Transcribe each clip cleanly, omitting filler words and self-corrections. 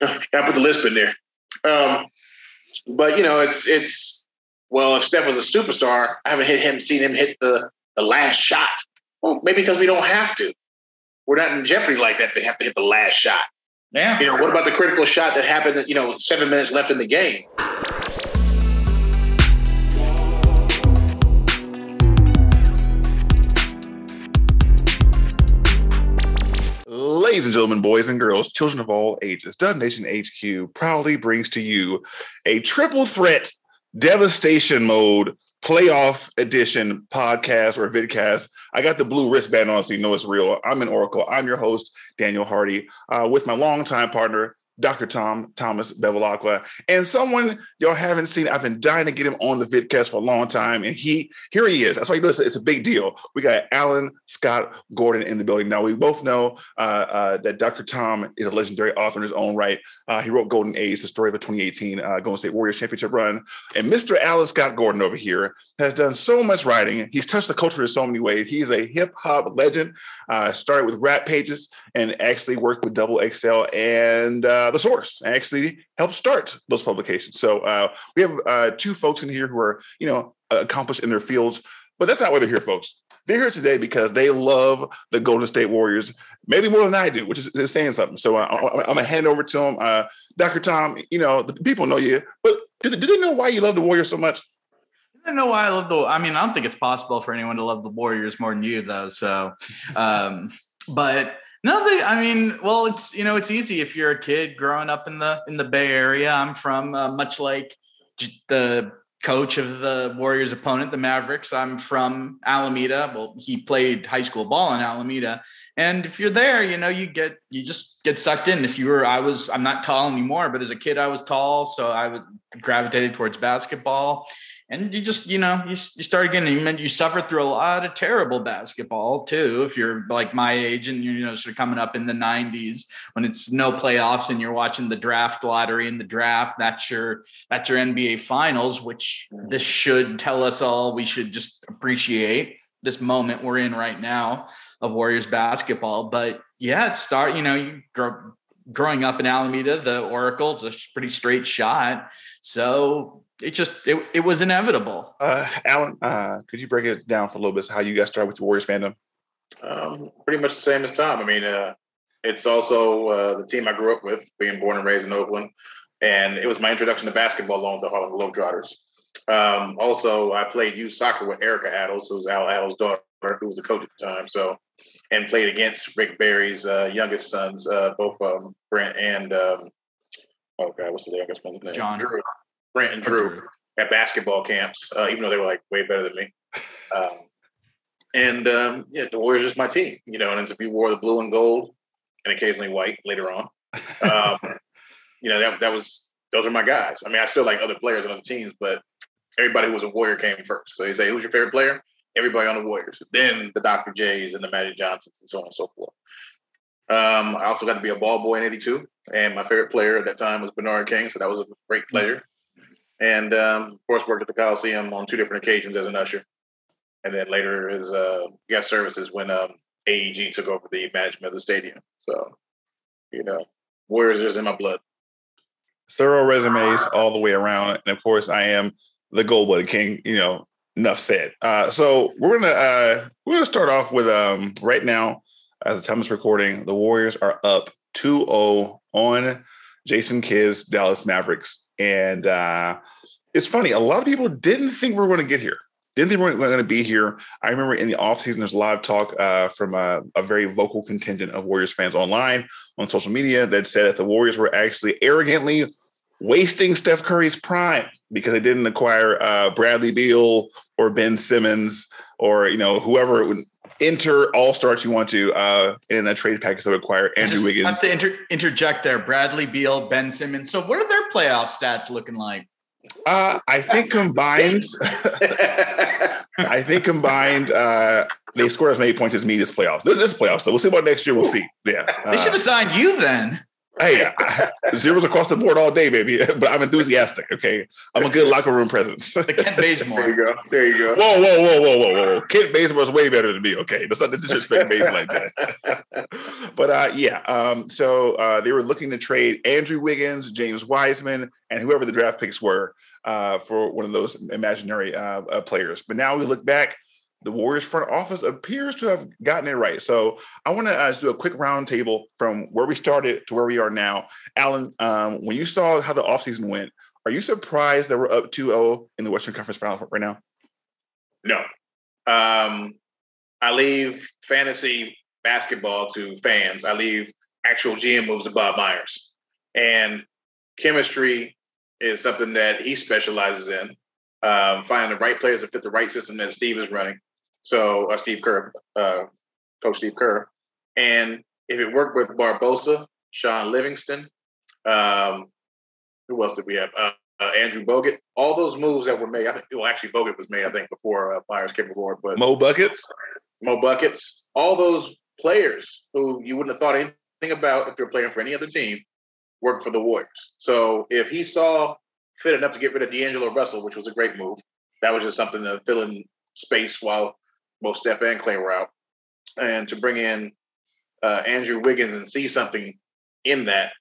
I put the lisp in there. But it's well, if Steph was a superstar, I haven't seen him hit the last shot. Well, maybe because we don't have to. We're not in jeopardy like that. They have to hit the last shot. Yeah. What about the critical shot that happened? 7 minutes left in the game. Ladies and gentlemen, boys and girls, children of all ages, DNHQ proudly brings to you a triple threat devastation mode playoff edition podcast or vidcast. I got the blue wristband on so you know it's real. I'm in Oracle. I'm your host, Daniel Hardy, with my longtime partner, Dr. Thomas Bevilacqua, and someone y'all haven't seen. I've been dying to get him on the vidcast for a long time, and here he is. That's why you know it's a big deal. We got Alan Scott Gordon in the building. Now, we both know that Dr. Tom is a legendary author in his own right. He wrote Golden Age, the story of a 2018 Golden State Warriors championship run. And Mr. Alan Scott Gordon over here has done so much writing. He's touched the culture in so many ways. He's a hip-hop legend, started with rap pages and actually worked with Double XL and The Source, and actually helped start those publications. So we have two folks in here who are, accomplished in their fields, but that's not why they're here, folks. They're here today because they love the Golden State Warriors, maybe more than I do, which is saying something. So I'm going to hand over to him. Dr. Tom, the people know you, but do they know why you love the Warriors so much? I don't know why I love I don't think it's possible for anyone to love the Warriors more than you, though. So, but no, it's it's easy if you're a kid growing up in the Bay Area. I'm from much like the coach of the Warriors' opponent, the Mavericks. I'm from Alameda. Well, he played high school ball in Alameda, and if you're there, you just get sucked in. I'm not tall anymore, but as a kid, I was tall, so I gravitated towards basketball. And you just, you start getting, you suffer through a lot of terrible basketball too. If you're like my age and you're, sort of coming up in the 90s when it's no playoffs and you're watching the draft lottery and the draft, that's your NBA finals, which this should tell us all we should just appreciate this moment we're in right now of Warriors basketball. But yeah, growing up in Alameda, the Oracle's a pretty straight shot. So it was inevitable. Alan, could you break it down for a little bit, how you got started with the Warriors fandom? Pretty much the same as Tom. It's also the team I grew up with, being born and raised in Oakland. And it was my introduction to basketball along with the Harlem Globetrotters. Also, I played youth soccer with Erica Addles, who was Al Addles' daughter, who was the coach at the time. So, and played against Rick Barry's youngest sons, both Brent and, what's the youngest one's name? John. Brent and Drew at basketball camps, even though they were way better than me. The Warriors is my team, and as if you wore the blue and gold and occasionally white later on, those are my guys. I still like other players on other teams, but everybody who was a Warrior came first. So you say, who's your favorite player? Everybody on the Warriors. Then the Dr. J's and the Magic Johnsons and so on and so forth. I also got to be a ball boy in '82, and my favorite player at that time was Bernard King, so that was a great pleasure. And, of course, worked at the Coliseum on 2 different occasions as an usher. And then later his guest services when AEG took over the management of the stadium. So, Warriors is in my blood. Thorough resumes all the way around. And, of course, I am the gold-blooded king, enough said. So we're gonna start off with right now, as the time is recording, the Warriors are up 2-0 on Jason Kidd's Dallas Mavericks. And it's funny, a lot of people didn't think we were going to get here. Didn't think we were going to be here. I remember in the offseason, there's a lot of talk from a very vocal contingent of Warriors fans online, on social media, that said that the Warriors were actually arrogantly wasting Steph Curry's prime because they didn't acquire Bradley Beal or Ben Simmons or, whoever would enter all-stars you want to in a trade package that would acquire Andrew Wiggins. I have to interject there. Bradley Beal, Ben Simmons. So what are their playoff stats looking like? I think combined, they scored as many points as me this playoffs. This playoffs, so we'll see about next year. We'll see. Yeah, they should have signed you then. Hey, zeros across the board all day, baby. But I'm enthusiastic. Okay, I'm a good locker room presence. The Kent Bazemore. There you go. There you go. Whoa. Kent Bazemore's way better than me. Okay, let's not disrespect Baze like that. But so they were looking to trade Andrew Wiggins, James Wiseman, and whoever the draft picks were for one of those imaginary players. But now we look back. The Warriors front office appears to have gotten it right. So I want to just do a quick roundtable from where we started to where we are now. Alan, when you saw how the offseason went, are you surprised that we're up 2-0 in the Western Conference Finals right now? No. I leave fantasy basketball to fans. I leave actual GM moves to Bob Myers. And chemistry is something that he specializes in. Finding the right players to fit the right system that Steve is running. So Steve Kerr, Coach Steve Kerr. And if it worked with Barbosa, Sean Livingston, who else did we have? Andrew Bogut. All those moves that were made, I think, well, actually Bogut was made, I think, before Myers came aboard. But Mo Buckets. All those players who you wouldn't have thought anything about if you're playing for any other team worked for the Warriors. So if he saw fit enough to get rid of D'Angelo Russell, which was a great move, that was just something to fill in space while both Steph and Clay were out. And to bring in Andrew Wiggins and see something in that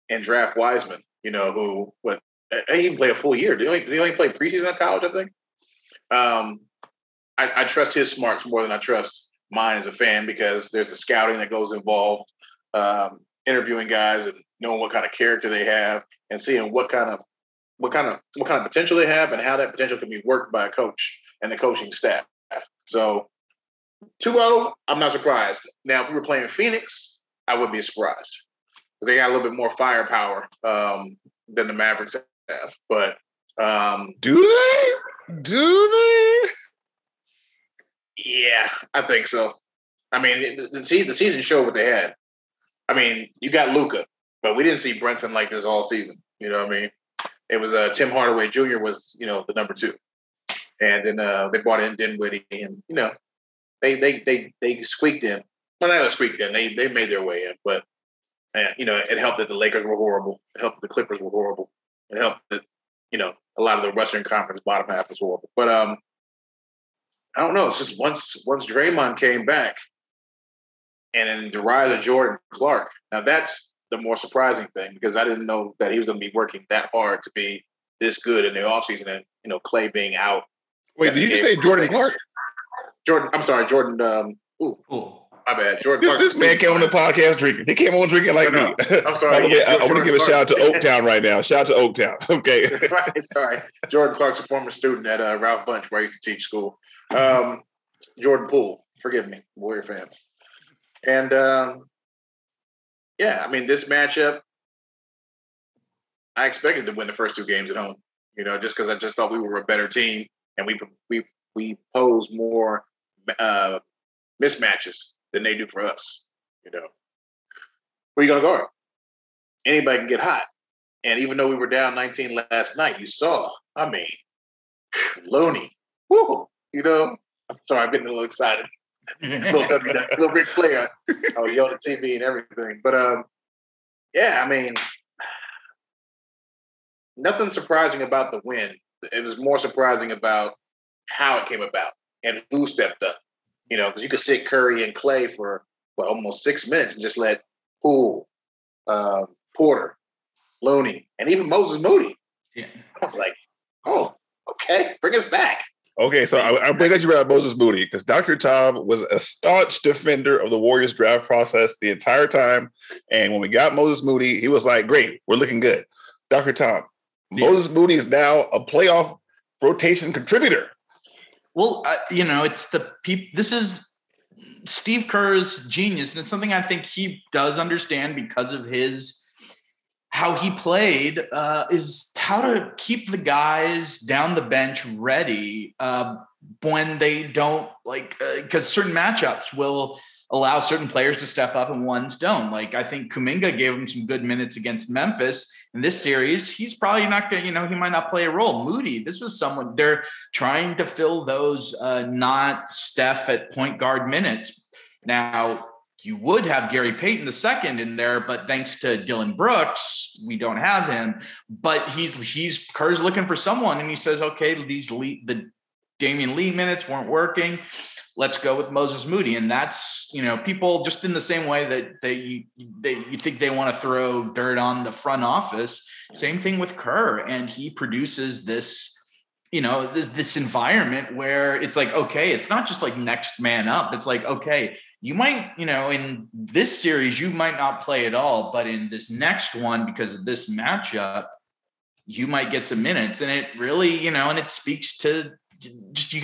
and draft Wiseman, who he even played a full year. Did he only play preseason in college, I think? I trust his smarts more than I trust mine as a fan because there's the scouting that goes involved, interviewing guys and knowing what kind of character they have and seeing what kind of potential they have and how that potential can be worked by a coach and the coaching staff. So 2-0, I'm not surprised. Now, if we were playing Phoenix, I would be surprised because they got a little bit more firepower than the Mavericks have. But do they? Yeah, I think so. I mean, the season showed what they had. I mean, you got Luka, but we didn't see Brunson like this all season. You know what I mean? It was Tim Hardaway Jr. was, the number 2. And then they brought in Dinwiddie and, they squeaked in. Well, not squeaked in. They made their way in. But, it helped that the Lakers were horrible. It helped that the Clippers were horrible. It helped that, a lot of the Western Conference bottom half was horrible. But I don't know. It's just once Draymond came back and then the rise of Jordan Clark. Now, that's the more surprising thing because I didn't know that he was going to be working that hard to be this good in the offseason and, Clay being out. Wait, did you just say Jordan Clark? I'm sorry, Jordan. My bad. Jordan Clark. This man came on the podcast drinking. He came on drinking like me. I'm sorry. I want to give a shout out to Oaktown right now. Shout out to Oaktown. Okay. Sorry. Jordan Clark's a former student at Ralph Bunche where I used to teach school. Jordan Poole. Forgive me, Warrior fans. And, I mean, this matchup, I expected to win the first 2 games at home, just because I just thought we were a better team and we pose more mismatches than they do for us, Who are you going to guard? Anybody can get hot. And even though we were down 19 last night, you saw, I mean, Looney, woo, I'm sorry, I'm getting a little excited. little big player. I was yelling at TV and everything. But, I mean, nothing surprising about the win. It was more surprising about how it came about and who stepped up. Because you could sit Curry and Clay for, almost 6 minutes and just let Poole, Porter, Looney, and even Moses Moody. Yeah. I was like, oh, okay, bring us back. Okay, so I'm glad you brought up Moses Moody because Dr. Tom was a staunch defender of the Warriors draft process the entire time. And when we got Moses Moody, he was like, great, we're looking good. Dr. Tom, Moses Moody is now a playoff rotation contributor. Well, it's this is Steve Kerr's genius. And it's something I think he does understand because of how he played is how to keep the guys down the bench ready when they don't because certain matchups will allow certain players to step up and ones don't. I think Kuminga gave him some good minutes against Memphis in this series. He's probably not going to, he might not play a role. Moody, this was someone they're trying to fill those not Steph at point guard minutes. Now, you would have Gary Payton II in there, but thanks to Dylan Brooks, we don't have him. But Kerr's looking for someone, and he says, okay, the Damian Lee minutes weren't working. Let's go with Moses Moody. And that's, people just in the same way that you think they want to throw dirt on the front office. Same thing with Kerr. And he produces this, this environment where it's like, okay, it's not just like next man up. It's like, okay, you might, in this series, you might not play at all, but in this next one, because of this matchup, you might get some minutes. And it really, and it speaks to just,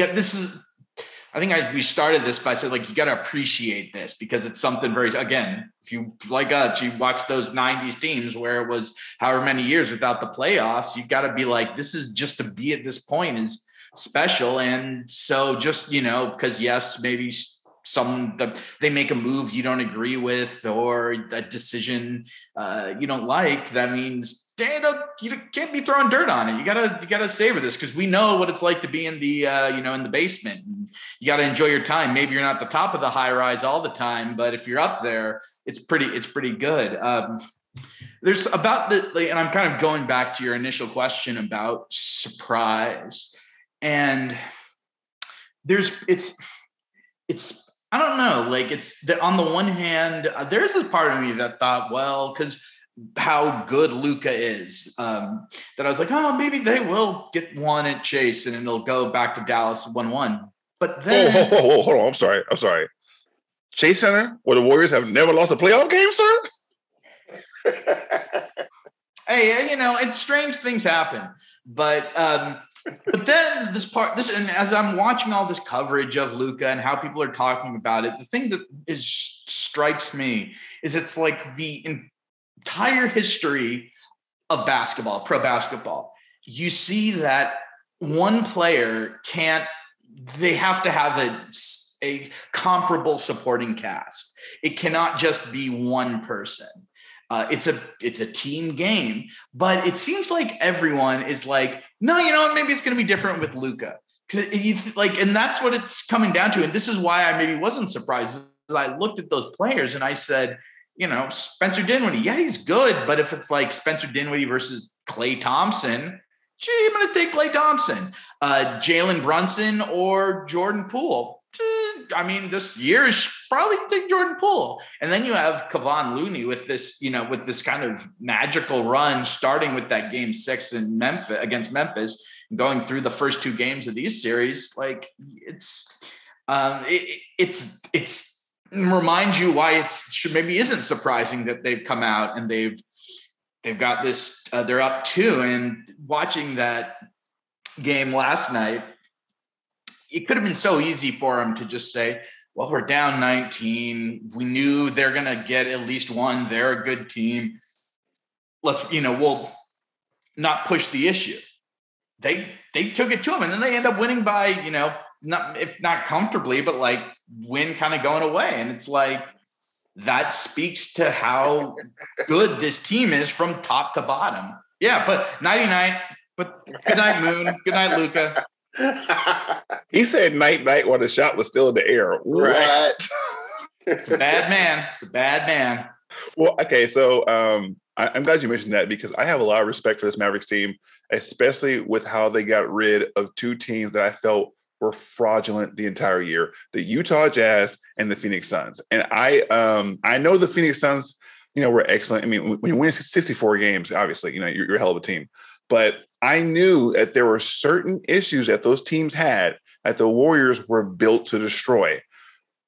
we started this by saying, like, you got to appreciate this because it's something very, again, if you like us, you watch those 90s teams where it was however many years without the playoffs, you got to be like, this is just to be at this point is special. And so just, because yes, maybe they make a move you don't agree with or a decision you don't like, that means you can't be throwing dirt on it. You gotta savor this because we know what it's like to be in the in the basement. You got to enjoy your time. Maybe you're not the top of the high rise all the time, but if you're up there, it's pretty good. There's about and I'm kind of going back to your initial question about surprise, and it's I don't know, like it's on the one hand, there's this part of me that thought, well, because how good Luka is, that I was like, oh, maybe they will get one at Chase and it'll go back to Dallas 1-1. But then hold on, I'm sorry. Chase Center, where the Warriors have never lost a playoff game, sir? Hey, it's strange things happen, but then and as I'm watching all this coverage of Luka and how people are talking about it, the thing that strikes me is it's like the entire history of basketball, pro basketball. You see that one player they have to have a comparable supporting cast. It cannot just be one person. It's a team game, but it seems like everyone is like, no, maybe it's going to be different with Luka. And that's what it's coming down to. And this is why I maybe wasn't surprised. I looked at those players and I said, Spencer Dinwiddie, yeah, he's good. But if it's like Spencer Dinwiddie versus Klay Thompson, I'm going to take Klay Thompson. Jalen Brunson or Jordan Poole. This year is probably take Jordan Poole. And then you have Kevon Looney with this, with this kind of magical run, starting with that game 6 in Memphis against Memphis, going through the first 2 games of these series. Like it's reminds you why maybe isn't surprising that they've come out and they've got this, they're up 2. And watching that game last night, it could have been so easy for them to just say, well, we're down 19. We knew they're going to get at least one. They're a good team. We'll not push the issue. They took it to them, and then they end up winning by, if not comfortably, but like win kind of going away. And it's like, that speaks to how good this team is from top to bottom. Yeah, but 99, but good night, Moon. Good night, Luka. He said night while the shot was still in the air. What? It's a bad man. Well, okay, so I'm glad you mentioned that because I have a lot of respect for this Mavericks team, especially with how they got rid of 2 teams that I felt were fraudulent the entire year: the Utah Jazz and the Phoenix Suns. And I know the Phoenix Suns, were excellent. I mean, when you win 64 games, obviously, you're a hell of a team. But I knew that there were certain issues that those teams had that the Warriors were built to destroy.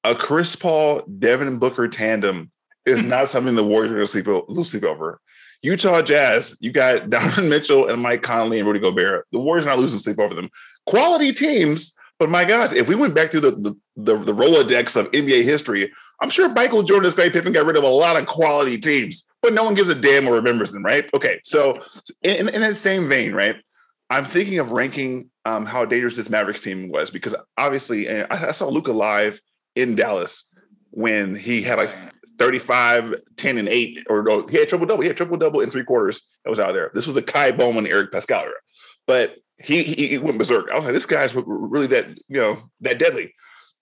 A Chris Paul, Devin Booker tandem is not something the Warriors are going to lose sleep over. Utah Jazz, you got Donovan Mitchell and Mike Conley and Rudy Gobert. The Warriors are not losing sleep over them. Quality teams, but my gosh, if we went back through the Rolodex of NBA history, I'm sure Michael Jordan and Scottie Pippen got rid of a lot of quality teams, but no one gives a damn or remembers them, right? Okay, so in that same vein, right, I'm thinking of ranking how dangerous this Mavericks team was because obviously I saw Luka live in Dallas when he had like 35, 10, and 8, or no, he had triple-double. He had triple-double in 3 quarters that was out there. This was the Kai Bowman, Eric Pascal era. But he went berserk. I was like, this guy's really that deadly.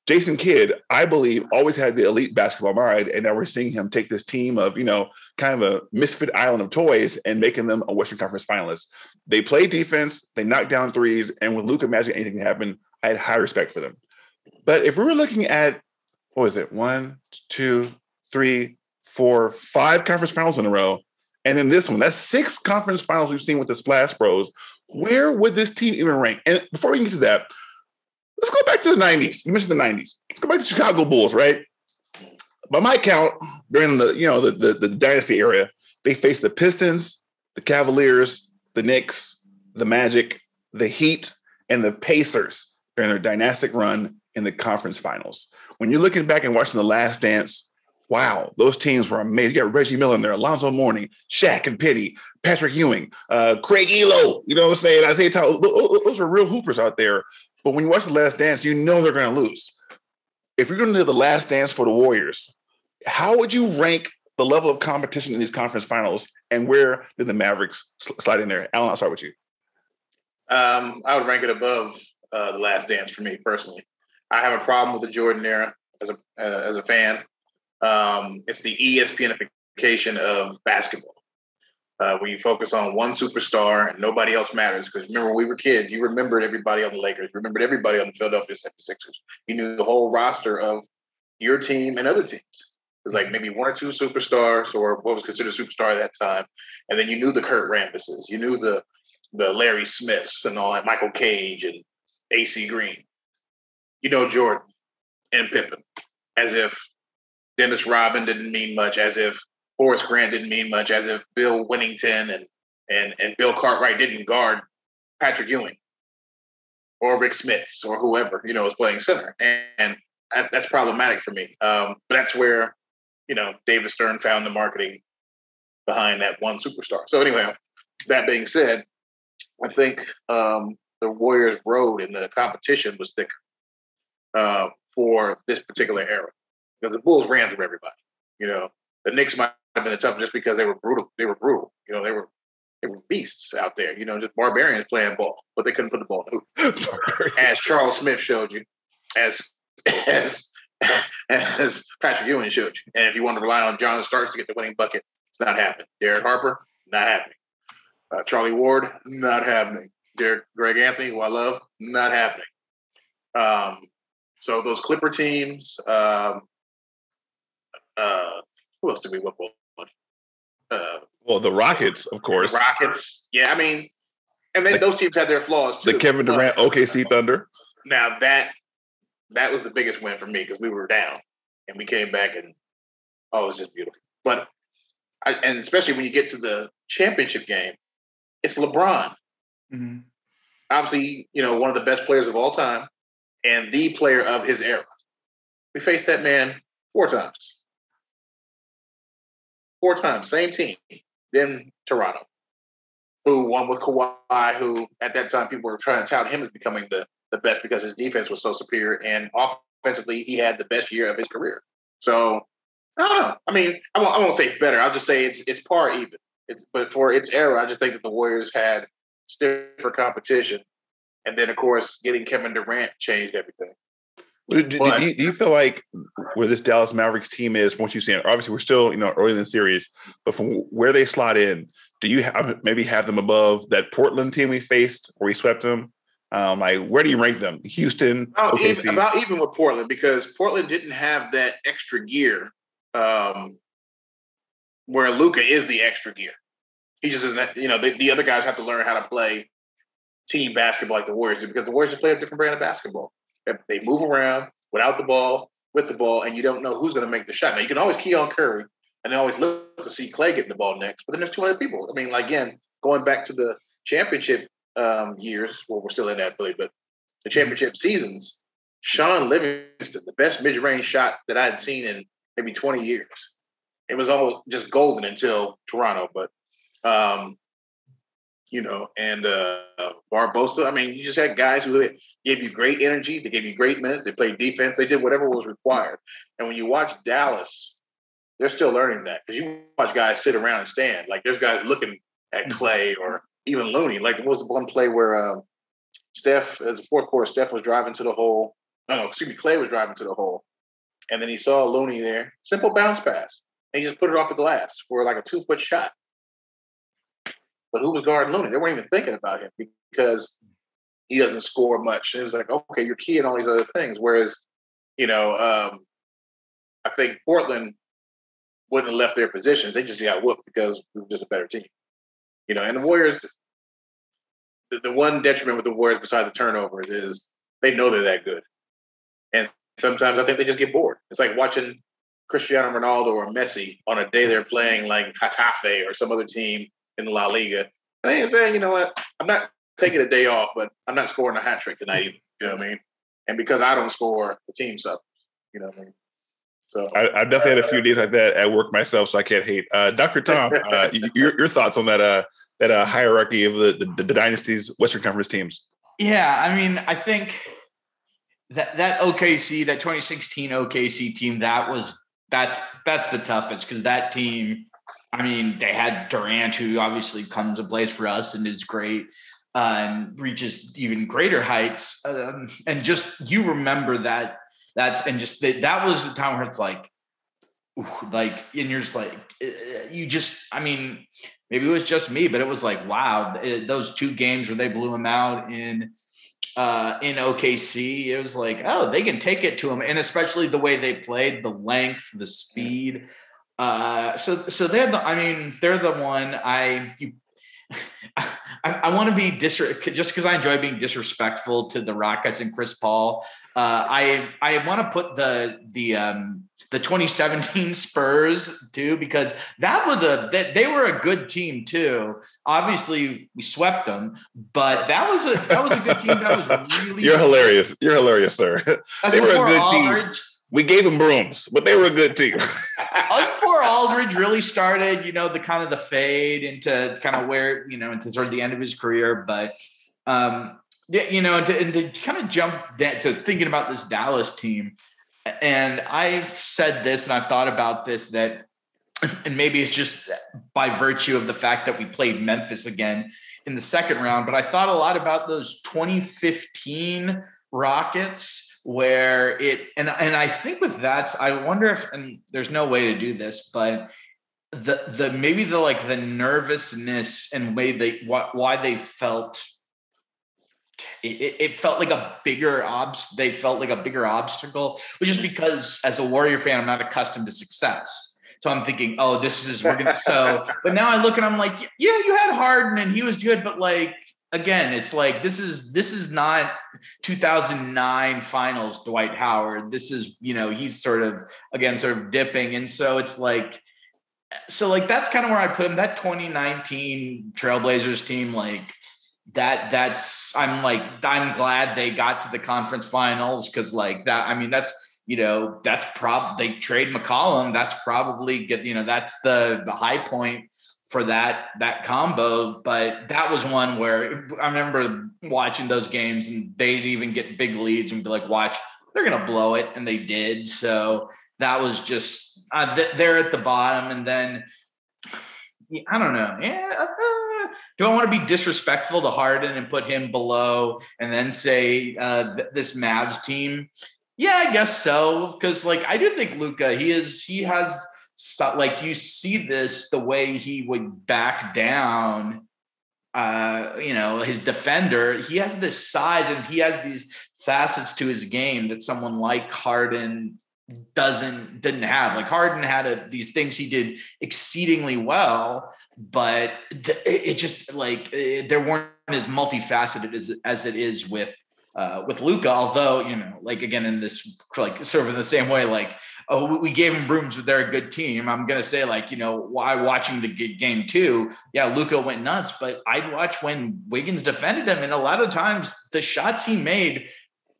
Jason Kidd, I believe, always had the elite basketball mind, and now we're seeing him take this team of, kind of a misfit island of toys and making them a Western Conference finalist. They play defense, they knock down threes, and with Luka Magic, anything can happen. I had high respect for them. But if we were looking at, what was it, 1, 2, 3, 4, 5 conference finals in a row, and then this one, that's 6 conference finals we've seen with the Splash Bros, where would this team even rank? And before we get to that, let's go back to the 90s. You mentioned the 90s. Let's go back to the Chicago Bulls, right? By my count, during the dynasty era, they faced the Pistons, the Cavaliers, the Knicks, the Magic, the Heat, and the Pacers during their dynastic run in the conference finals. When you're looking back and watching The Last Dance, wow, those teams were amazing. You got Reggie Miller in there, Alonzo Mourning, Shaq and Penny, Patrick Ewing, Craig Elo, you know what I'm saying? Isaiah Thomas, those are real hoopers out there. But when you watch The Last Dance, you know they're going to lose. If you're going to do The Last Dance for the Warriors, how would you rank the level of competition in these conference finals, and where did the Mavericks slide in there? Alan, I'll start with you. I would rank it above The Last Dance for me personally. I have a problem with the Jordan era as a fan. It's the ESPNification of basketball. When you focus on one superstar and nobody else matters. Because remember, when we were kids, you remembered everybody on the Lakers, you remembered everybody on the Philadelphia 76ers. You knew the whole roster of your team and other teams. It's like maybe 1 or 2 superstars, or what was considered a superstar at that time. And then you knew the Kurt Rambuses. You knew the Larry Smiths and all that, Michael Cage and AC Green. You know Jordan and Pippen, as if Dennis Rodman didn't mean much, as if Horace Grant didn't mean much, as if Bill Winnington and Bill Cartwright didn't guard Patrick Ewing or Rick Smits or whoever, was playing center. And that's problematic for me. But that's where, David Stern found the marketing behind that one superstar. So anyway, that being said, I think the Warriors' road in the competition was thicker for this particular era, because the Bulls ran through everybody. The Knicks might have been the toughest just because they were brutal. They were brutal. They were beasts out there. Just barbarians playing ball, but they couldn't put the ball in the hoop. As Charles Smith showed you, as Patrick Ewing showed you. And if you want to rely on John Starks to get the winning bucket, it's not happening. Derek Harper, not happening. Charlie Ward, not happening. Greg Anthony, who I love, not happening. So those Clipper teams, who else did we whip on? Well, the Rockets, of course. The Rockets, yeah. I mean, and then those teams had their flaws too. The Kevin Durant OKC Thunder. Now that was the biggest win for me, because we were down and we came back, and it was just beautiful. But and especially when you get to the championship game, it's LeBron. Mm-hmm. Obviously, one of the best players of all time and the player of his era. We faced that man 4 times. 4 times, same team. Then Toronto, who won with Kawhi, who at that time people were trying to tout him as becoming the best because his defense was so superior, and offensively he had the best year of his career. So I don't know. I mean, I won't say better. I'll just say it's par even. But for its era, I just think that the Warriors had stiffer competition, and then of course getting Kevin Durant changed everything. Do you feel like where this Dallas Mavericks team is, from what you've seen, obviously we're still, early in the series, but from where they slot in, do you maybe have them above that Portland team we faced where we swept them? Where do you rank them? Houston, OKC? About even with Portland, because Portland didn't have that extra gear where Luka is the extra gear. He just isn't, the other guys have to learn how to play team basketball like the Warriors do, because the Warriors play a different brand of basketball. They move around without the ball, with the ball, and you don't know who's going to make the shot. Now, you can always key on Curry, and they always look to see Clay getting the ball next, but then there's 2 other people. I mean, again, going back to the championship years, well, we're still in that, but the championship seasons, Sean Livingston, the best mid-range shot that I had seen in maybe 20 years. It was all just golden until Toronto, but and Barbosa. I mean, you just had guys who gave you great energy. They gave you great minutes. They played defense. They did whatever was required. And when you watch Dallas, they're still learning that, because you watch guys sit around and stand. Like, there's guys looking at Clay or even Looney. Like, there was one play where Steph, as a fourth quarter, Steph was driving to the hole. Clay was driving to the hole. And then he saw Looney there. Simple bounce pass. And he just put it off the glass for like a 2-foot shot. But who was guarding Looney? They weren't even thinking about him because he doesn't score much. And it was like, okay, you're key in all these other things. Whereas, I think Portland wouldn't have left their positions. They just got whooped because we were just a better team. And the Warriors, the one detriment with the Warriors besides the turnovers is they know they're that good. And sometimes I think they just get bored. It's like watching Cristiano Ronaldo or Messi on a day they're playing like Getafe or some other team in the La Liga. And they say, you know what, I'm not taking a day off, but I'm not scoring a hat trick tonight either. You know what I mean? And because I don't score, the team suffers. You know what I mean? So I've definitely had a few days like that at work myself, so I can't hate. Dr. Tom, your thoughts on that hierarchy of the Dynasty's Western Conference teams? Yeah, I mean, I think that OKC, that 2016 OKC team, that's the toughest because that team, I mean, they had Durant, who obviously comes and plays for us and is great and reaches even greater heights. And just you remember that that was the time where it's like, and you're just like, I mean, maybe it was just me, but it was like, wow, those 2 games where they blew them out in OKC, it was like, oh, they can take it to them. And especially the way they played, the length, the speed. So they're the one I want to be just because I enjoy being disrespectful to the Rockets and Chris Paul. I want to put the 2017 Spurs too, because they were a good team too. Obviously we swept them, but that was a good team. That was really You're hilarious. You're hilarious, sir. They were a good team. We gave them brooms, but they were a good team. Before Aldridge really started, the kind of the fade into kind of where, into sort of the end of his career. But, to kind of jump to thinking about this Dallas team. And I've said this and I've thought about this, and maybe it's just by virtue of the fact that we played Memphis again in the second round, but I thought a lot about those 2015 Rockets where and I think with that, I wonder if, and there's no way to do this, but maybe the nervousness and why they felt it felt like a bigger they felt like a bigger obstacle, which is because as a Warrior fan, I'm not accustomed to success. So I'm thinking, oh, but now I look and I'm like, yeah, you had Harden and he was good, but again, it's like, this is not 2009 finals Dwight Howard. This is, he's sort of dipping. And so it's that's kind of where I put him. That 2019 Trailblazers team, I'm glad they got to the conference finals. Cause they trade McCollum. That's probably good. That's the high point for that combo. But that was one where I remember watching those games and they'd even get big leads and be like, watch, they're going to blow it. And they did. So that was just, they're at the bottom. And then I don't know. Yeah. Do I want to be disrespectful to Harden and put him below and then say this Mavs team? Yeah, I guess so. Because I do think Luka, he has you see this, the way he would back down, his defender. He has this size and he has these facets to his game that someone like Harden didn't have. Harden had these things he did exceedingly well, but it just there weren't as multifaceted as it is with Luka. Although again in this sort of in the same way, we gave him brooms, but they're a good team. I'm gonna say why watching the game too. Yeah, Luka went nuts, but I'd watch when Wiggins defended him, and a lot of times the shots he made,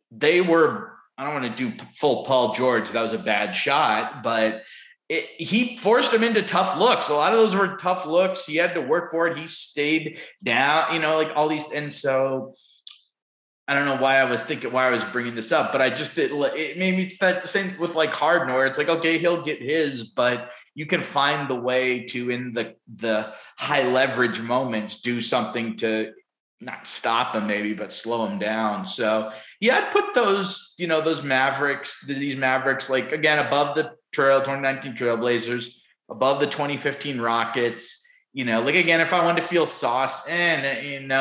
they were. I don't want to do full Paul George. That was a bad shot, but he forced him into tough looks. A lot of those were tough looks. He had to work for it. He stayed down, all these. And so I don't know why I was bringing this up, but I just, maybe it's that same with Harden, where it's okay, he'll get his, but you can find the way to, in the high leverage moments, do something to not stop them maybe, but slow them down. So yeah, I'd put those, those these Mavericks, like again, above the 2019 Trailblazers, above the 2015 Rockets, like again, if I wanted to feel sauce and,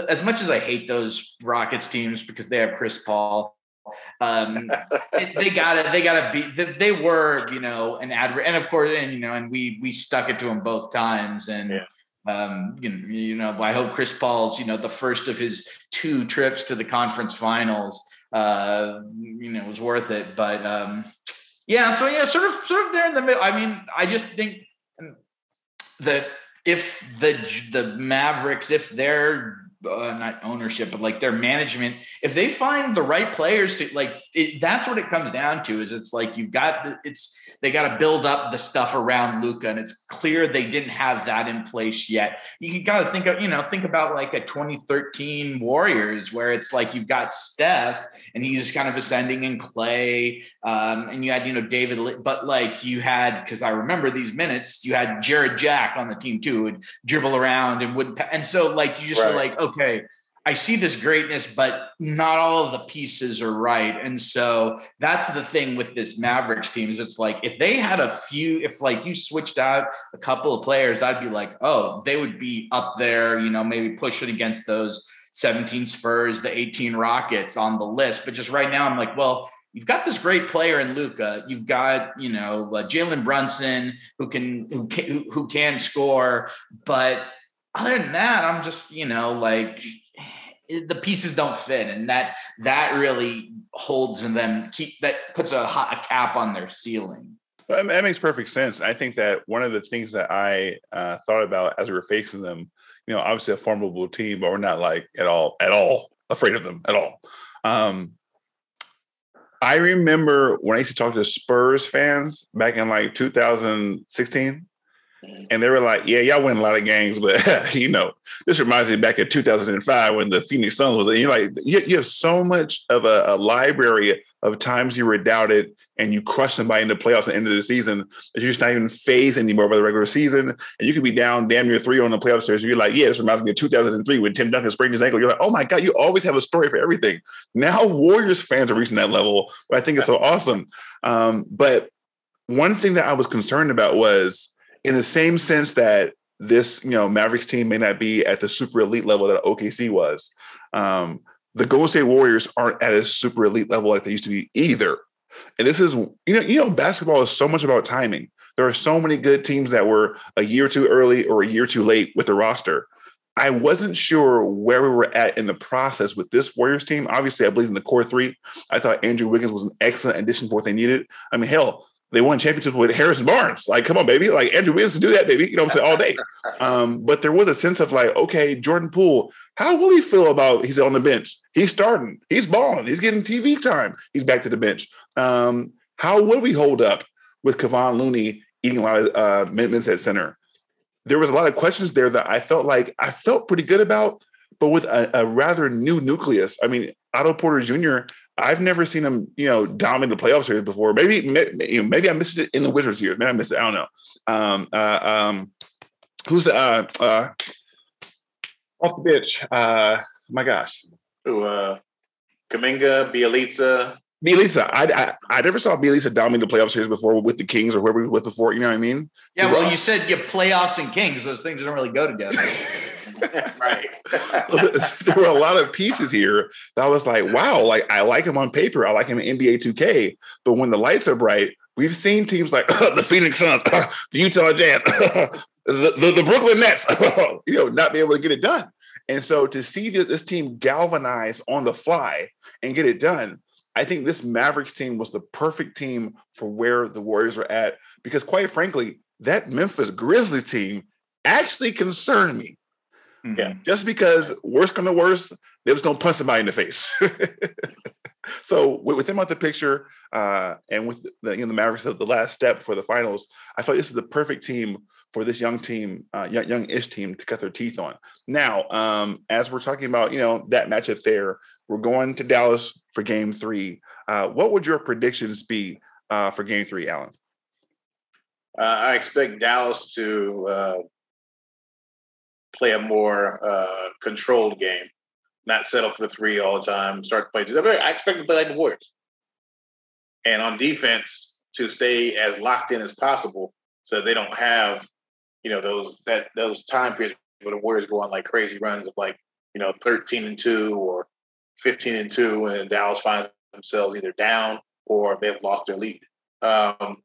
as much as I hate those Rockets teams because they have Chris Paul, they gotta be, they were, and of course, and we stuck it to them both times. And, Yeah. I hope Chris Paul's, the first of his 2 trips to the conference finals, was worth it. But, sort of there in the middle. I mean, I just think that if the Mavericks, if they're not ownership, but like their management, if they find the right players to that's what it comes down to. Is it's like they got to build up the stuff around Luka, and it's clear they didn't have that in place yet. You got to think about like a 2013 Warriors where it's like you've got Steph and he's kind of ascending, in Clay, and you had David, but like you had, because I remember these minutes, you had Jared Jack on the team too, would dribble around and wouldn't, and so like you just were like, okay, I see this greatness, but not all of the pieces are right. And so that's the thing with this Mavericks team, is it's like, if they had if like you switched out a couple of players, I'd be like, oh, they would be up there, maybe pushing against those 17 Spurs, the 18 Rockets on the list. But just right now, I'm like, well, you've got this great player in Luka. You've got, Jalen Brunson who can score. But other than that, I'm just, like, the pieces don't fit, and that really holds them. That puts a cap on their ceiling. Well, that makes perfect sense. I think that one of the things that I thought about as we were facing them, obviously a formidable team, but we're not like at all afraid of them at all. I remember when I used to talk to Spurs fans back in like 2016, and they were like, yeah, y'all win a lot of games, but this reminds me back in 2005 when the Phoenix Suns was, and you're like, you have so much of a library of times you were doubted and you crushed somebody in the playoffs at the end of the season that you're just not even phased anymore by the regular season. And you could be down damn near 3 on the playoff series. And you're like, yeah, this reminds me of 2003 when Tim Duncan sprained his ankle. You're like, oh my God, you always have a story for everything. Now Warriors fans are reaching that level, where I think it's so awesome. But one thing that I was concerned about was, in the same sense that this, Mavericks team may not be at the super elite level that OKC was, the Golden State Warriors aren't at a super elite level like they used to be either. And this is, basketball is so much about timing. There are so many good teams that were a year too early or a year too late with the roster. I wasn't sure where we were at in the process with this Warriors team. Obviously, I believe in the core 3. I thought Andrew Wiggins was an excellent addition for what they needed. I mean, hell, they won championships with Harrison Barnes. Like, come on, baby. Like, Andrew Wiggins to do that, baby. I'm saying, all day. But there was a sense of like, okay, Jordan Poole, how will he feel about he's on the bench? He's starting. He's balling. He's getting TV time. He's back to the bench. How will we hold up with Kevon Looney eating a lot of minutes at center? There was a lot of questions there that I felt pretty good about, but with a rather new nucleus. I mean, Otto Porter Jr., I've never seen him, dominate the playoff series before. Maybe I missed it in the Wizards years. Maybe I missed it. I don't know. Who's the off the bench? My gosh. Kaminga, Bielitsa. I never saw Bielitsa dominate the playoff series before with the Kings or whoever we were with before. You know what I mean? Yeah. Well, you said playoffs and Kings; those things don't really go together. Right. There were a lot of pieces here that I was like, wow, like I like him on paper. I like him in NBA 2K. But when the lights are bright, we've seen teams like the Phoenix Suns, the Utah Jazz, the Brooklyn Nets, not be able to get it done. And so to see this team galvanize on the fly and get it done, I think this Mavericks team was the perfect team for where the Warriors are at. Because quite frankly, that Memphis Grizzlies team actually concerned me. Yeah. Just because worst come to worst, they was gonna punch somebody in the face. So with them out the picture, and with the Mavericks at the last step for the finals, I felt this is the perfect team for this young team, young-ish team to cut their teeth on. Now, as we're talking about, that matchup there, we're going to Dallas for Game 3. What would your predictions be for Game 3, Alan? I expect Dallas to play a more controlled game, not settle for the three all the time, start to play. I expect them to play like the Warriors. And on defense, to stay as locked in as possible so they don't have, those time periods where the Warriors go on like crazy runs of 13-2 or 15-2, and Dallas finds themselves either down or they've lost their lead. I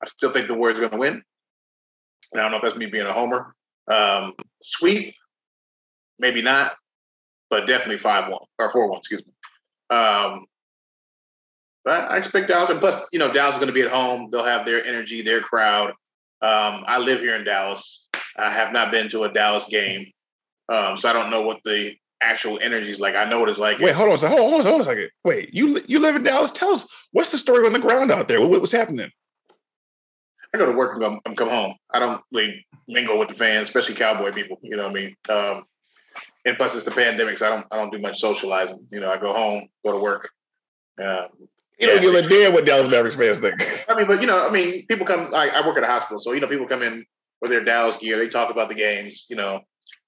still think the Warriors are going to win. And I don't know if that's me being a homer. Sweep, maybe not, but definitely 5-1 or 4-1, excuse me. But I expect Dallas, and plus, Dallas is going to be at home. They'll have their energy, their crowd. I live here in Dallas. I have not been to a Dallas game, so I don't know what the actual energy is like. I know what it's like. Wait, hold on a second. Wait, you live in Dallas? Tell us, what's the story on the ground out there? What's happening? I go to work and come home. I don't really mingle with the fans, especially Cowboy people. You know what I mean? And plus, it's the pandemic, so I don't do much socializing. I go home, go to work. You don't give a damn what Dallas Mavericks fans think. People come. I work at a hospital, so people come in with their Dallas gear. They talk about the games.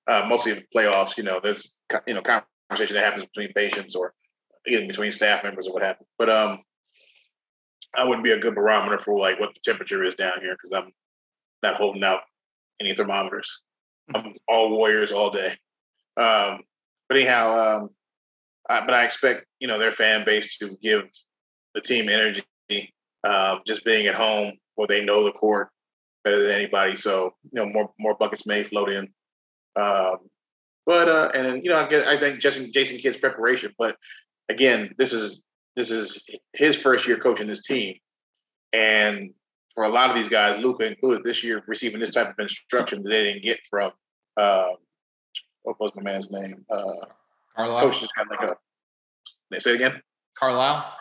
Mostly in playoffs. There's conversation that happens between patients or even between staff members or what have you. But I wouldn't be a good barometer for what the temperature is down here because I'm not holding out any thermometers. I'm all Warriors all day. But anyhow, but I expect their fan base to give the team energy, just being at home where they know the court better than anybody. So more buckets may float in. I think Jason Kidd's preparation. But again, this is his first year coaching this team, and for a lot of these guys, Luka included, this year receiving this type of instruction that they didn't get from what was my man's name? Carlisle. Coach just got they say it again. Carlisle.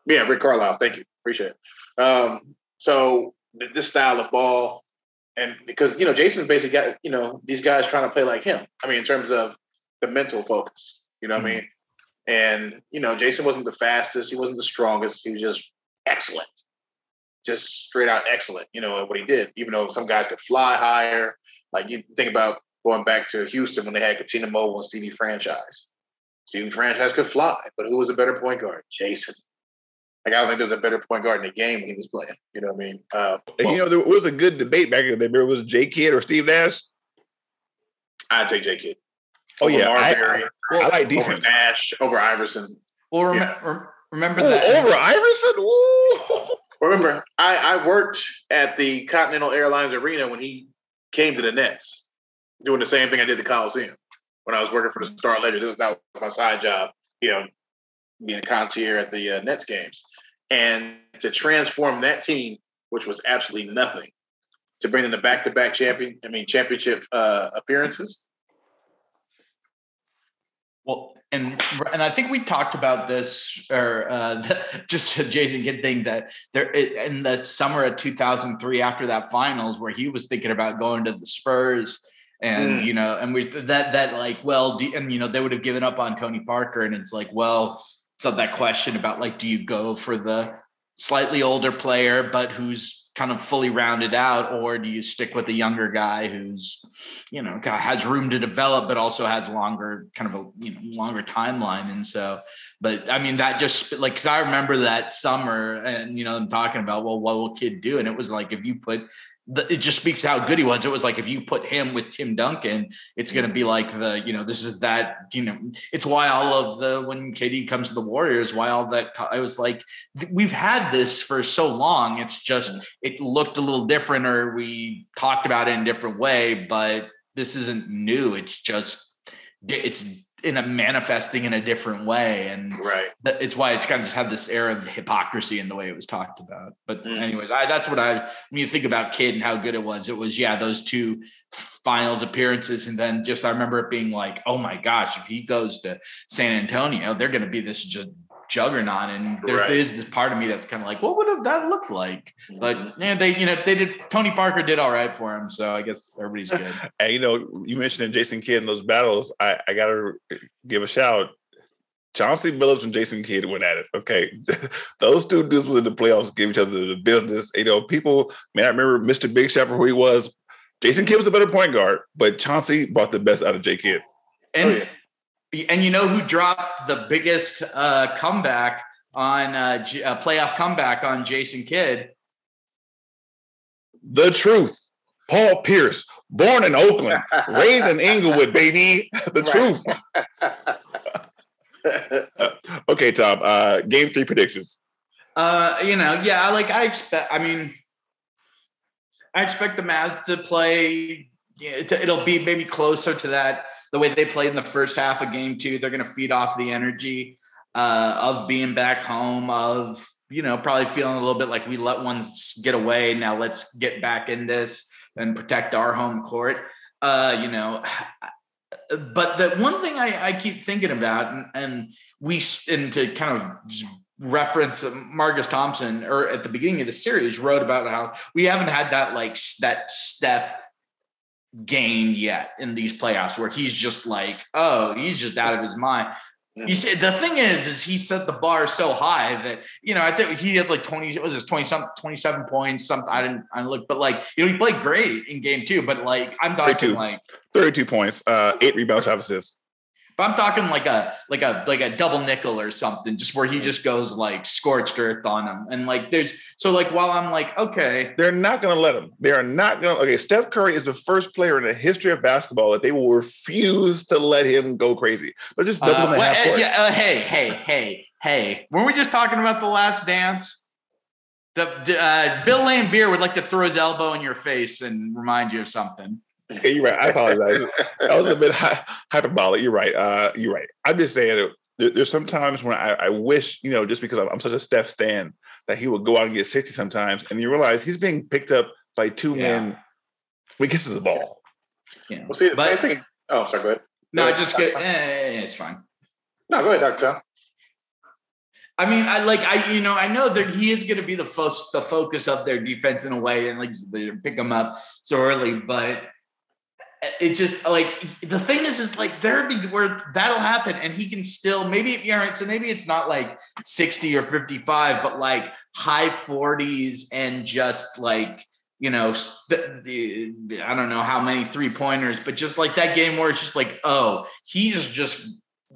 Yeah, Rick Carlisle. Thank you, appreciate it. So this style of ball. And because, Jason's basically got, these guys trying to play like him. In terms of the mental focus, what I mean? And, Jason wasn't the fastest. He wasn't the strongest. He was just excellent. Just straight out excellent, at what he did. Even though some guys could fly higher. Like you think about going back to Houston when they had Katina Mobile and Stevie Franchise. Stevie Franchise could fly, but who was a better point guard? Jason. I don't think there's a better point guard in the game when he was playing. You know what I mean? There was a good debate back in the day. It was J. Kidd or Steve Nash. I'd take J. Kidd. Oh, yeah. I like defense. Over Nash, over Iverson. Well, remember that. Over Iverson? Ooh. Remember, I worked at the Continental Airlines Arena when he came to the Nets, doing the same thing I did at the Coliseum when I was working for the Star Ledger. That was my side job, being a concierge at the Nets games. And to transform that team, which was absolutely nothing, to bring them to back-to-back championship appearances. Well, and I think we talked about this, or just a Jason Kidd thing, that there in the summer of 2003, after that finals, where he was thinking about going to the Spurs. And, and we they would have given up on Tony Parker. And it's like, well, so that question about do you go for the slightly older player, but who's kind of fully rounded out, or do you stick with a younger guy who's, has room to develop, but also has longer longer timeline. And so, but that just cause I remember that summer and, I'm talking about, well, what will Kidd do? And it was like, if you put, it just speaks to how good he was. It was like, if you put him with Tim Duncan, it's going to be like this is that, it's why all of when KD comes to the Warriors, why all that, I was like, we've had this for so long. It's just, it looked a little different, or we talked about it in a different way, but this isn't new. It's just, it's in a manifesting in a different way. And it's why it's kind of just had this air of hypocrisy in the way it was talked about. But anyways, that's what when you think about Kidd and how good it was, those two finals appearances. And then I remember it being like, oh my gosh, if he goes to San Antonio, they're going to be this just juggernaut. And there is this part of me that's kind of like, what would have that looked like? But they did. Tony Parker did all right for him, so I guess everybody's good. And you mentioned Jason Kidd in those battles. I gotta give a shout. Chauncey Billups and Jason Kidd went at it. Okay, those two dudes within the playoffs give each other the business. People may not remember Mr. Big Shot for who he was. Jason Kidd was the better point guard, but Chauncey brought the best out of J. Kidd. And you know who dropped the biggest comeback on playoff comeback on Jason Kidd? The truth. Paul Pierce, born in Oakland, raised in Inglewood, baby. The truth. Okay, Tom. Game 3 predictions. I expect the Mavs to play. It'll be maybe closer to that. The way they played in the first half of game 2, they're going to feed off the energy of being back home, of, probably feeling a little bit like we let one get away. Now let's get back in this and protect our home court. But the one thing I keep thinking about, and to kind of reference Marcus Thompson, or at the beginning of the series, wrote about how we haven't had that Steph game yet in these playoffs where he's just like, he's just out of his mind. You see, the thing is he set the bar so high that, I think he had 27 points, something. I didn't look, but he played great in game 2, but I'm talking 32 points, 8 rebounds, 5 assists. But I'm talking like a double nickel or something, just where he just goes scorched earth on him. And while I'm okay. They're not going to let him. They are not going to. Okay, Steph Curry is the first player in the history of basketball that they will refuse to let him go crazy. They're just double him half court. Hey. Weren't we just talking about The Last Dance? Bill Laimbeer would like to throw his elbow in your face and remind you of something. Yeah, you're right. I apologize. That was a bit hyperbolic. You're right. I'm just saying there's some times when I wish, just because I'm such a Steph stan, that he would go out and get 60 sometimes, and you realize he's being picked up by 2 men when he kisses the ball. Well, see, the thing. Oh, sorry. Go ahead. No, just get. It's fine. No, go ahead, Dr. Tom. I mean, I know that he is going to be the focus of their defense in a way, and they pick him up so early, but. It just the thing is there'd be where that'll happen, and he can still maybe it's not 60 or 55, but high 40s, and just I don't know how many 3-pointers, but just that game where it's just he's just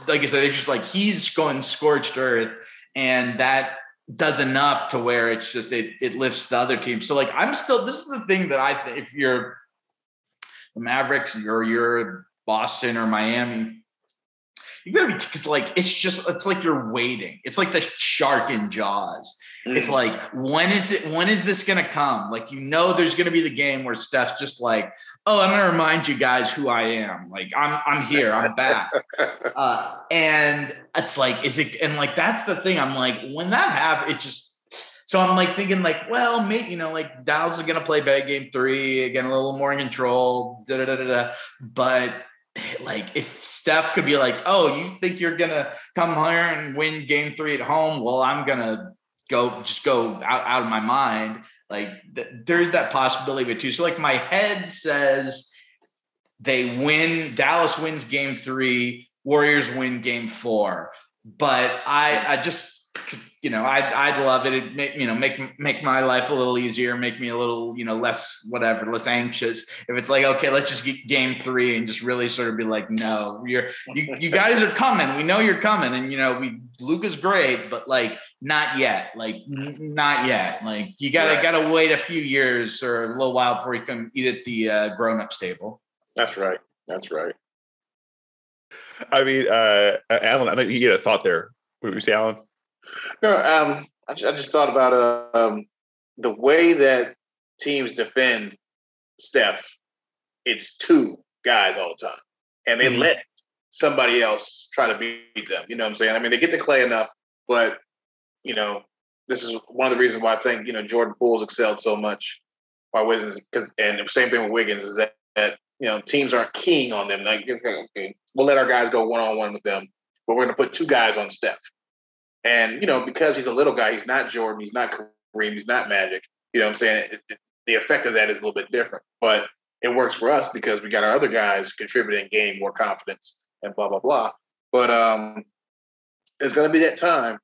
I said, it's just he's going scorched earth, and that does enough to where it's just it lifts the other team. So this is the thing that I think, if you're the Mavericks or you're Boston or Miami, you gotta be, because it's like you're waiting. It's like the shark in Jaws. It's when is this gonna come? There's gonna be the game where Steph's just I'm gonna remind you guys who I am. I'm here, I'm back. And it's is it, and that's the thing. I'm when that happens, it's just. So I'm thinking well, maybe, Dallas is going to play bad game 3, again, a little more in control, But if Steph could be you think you're going to come here and win game 3 at home? Well, I'm going to go out of my mind. There's that possibility of it too. So my head says they win, Dallas wins game 3, Warriors win game 4. But I just, I'd love it. It make my life a little easier, make me a little, less anxious. If it's okay, let's just get game 3 and just really sort of be no, you guys are coming. We know you're coming, and Luka's great, but not yet. Not yet. You gotta wait a few years or a little while before you can eat at the grown-ups table. That's right. I mean, Alan, I know you had a thought there. What did you say, Alan? No, I just thought about the way that teams defend Steph. It's 2 guys all the time, and they let somebody else try to beat them. You know what I'm saying? I mean, they get to Clay enough, but this is one of the reasons why I think Jordan Poole's excelled so much. Why Wiggins? And the same thing with Wiggins is that teams aren't keying on them. Okay, we'll let our guys go one-on-one with them, but we're going to put 2 guys on Steph. And, because he's a little guy, he's not Jordan, he's not Kareem, he's not Magic. You know what I'm saying? The effect of that is a little bit different. But it works for us because we got our other guys contributing, gaining more confidence and blah, blah, blah. But there's going to be that time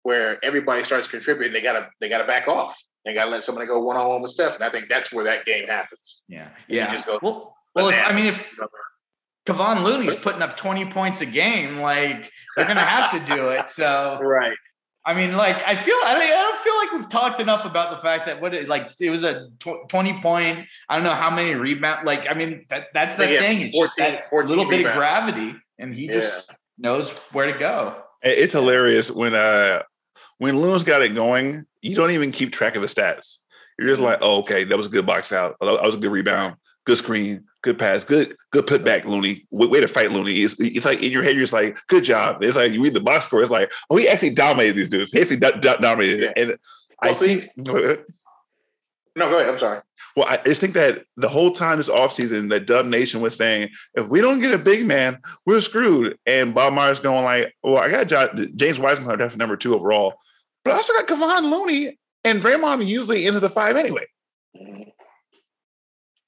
where everybody starts contributing. They gotta back off. They got to let somebody go one-on-one with Steph. And I think that's where that game happens. Yeah. You just go, if Kevon Looney's putting up 20 points a game. Like, they're going to have to do it. So, right. I mean, like, I don't feel like we've talked enough about the fact that it was a 20-point, I don't know how many rebounds. Like, I mean, that's the thing. It's 14, just that little bit of gravity, and he just knows where to go. It's hilarious when Loon's got it going, you don't even keep track of the stats. You're just like, oh, okay, that was a good box out. That was a good rebound, good screen, good pass, good putback, Looney. Way to fight, Looney. It's like in your head, you're just like, good job. It's like you read the box score. It's like, oh, he actually dominated these dudes. He actually dominated. Yeah. And I think. No, go ahead. I'm sorry. Well, I just think that the whole time this offseason, that Dub Nation was saying, if we don't get a big man, we're screwed. And Bob Myers going like, well, I got James Wiseman draft number 2 overall, but I also got Kevon Looney. And Draymond usually into the 5 anyway.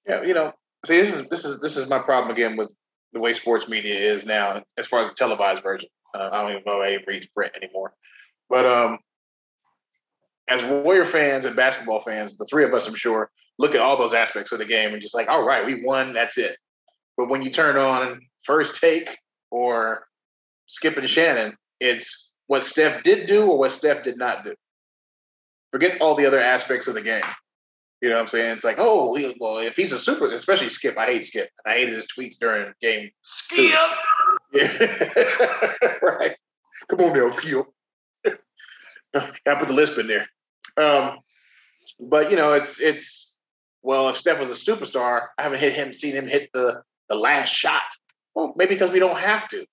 Yeah, see, this is my problem again with the way sports media is now, as far as the televised version. I don't even know if I read print anymore. But as Warrior fans and basketball fans, the three of us, I'm sure, look at all those aspects of the game and just like, all right, we won, that's it. But when you turn on First Take or Skip and Shannon, it's what Steph did do or what Steph did not do. Forget all the other aspects of the game. You know what I'm saying? It's like, well, if he's a super, especially Skip, I hate Skip. And I hated his tweets during game. Skip! Yeah. Right. Come on now, Skip. I put the lisp in there. But, it's if Steph was a superstar, I haven't seen him hit the last shot. Well, maybe because we don't have to.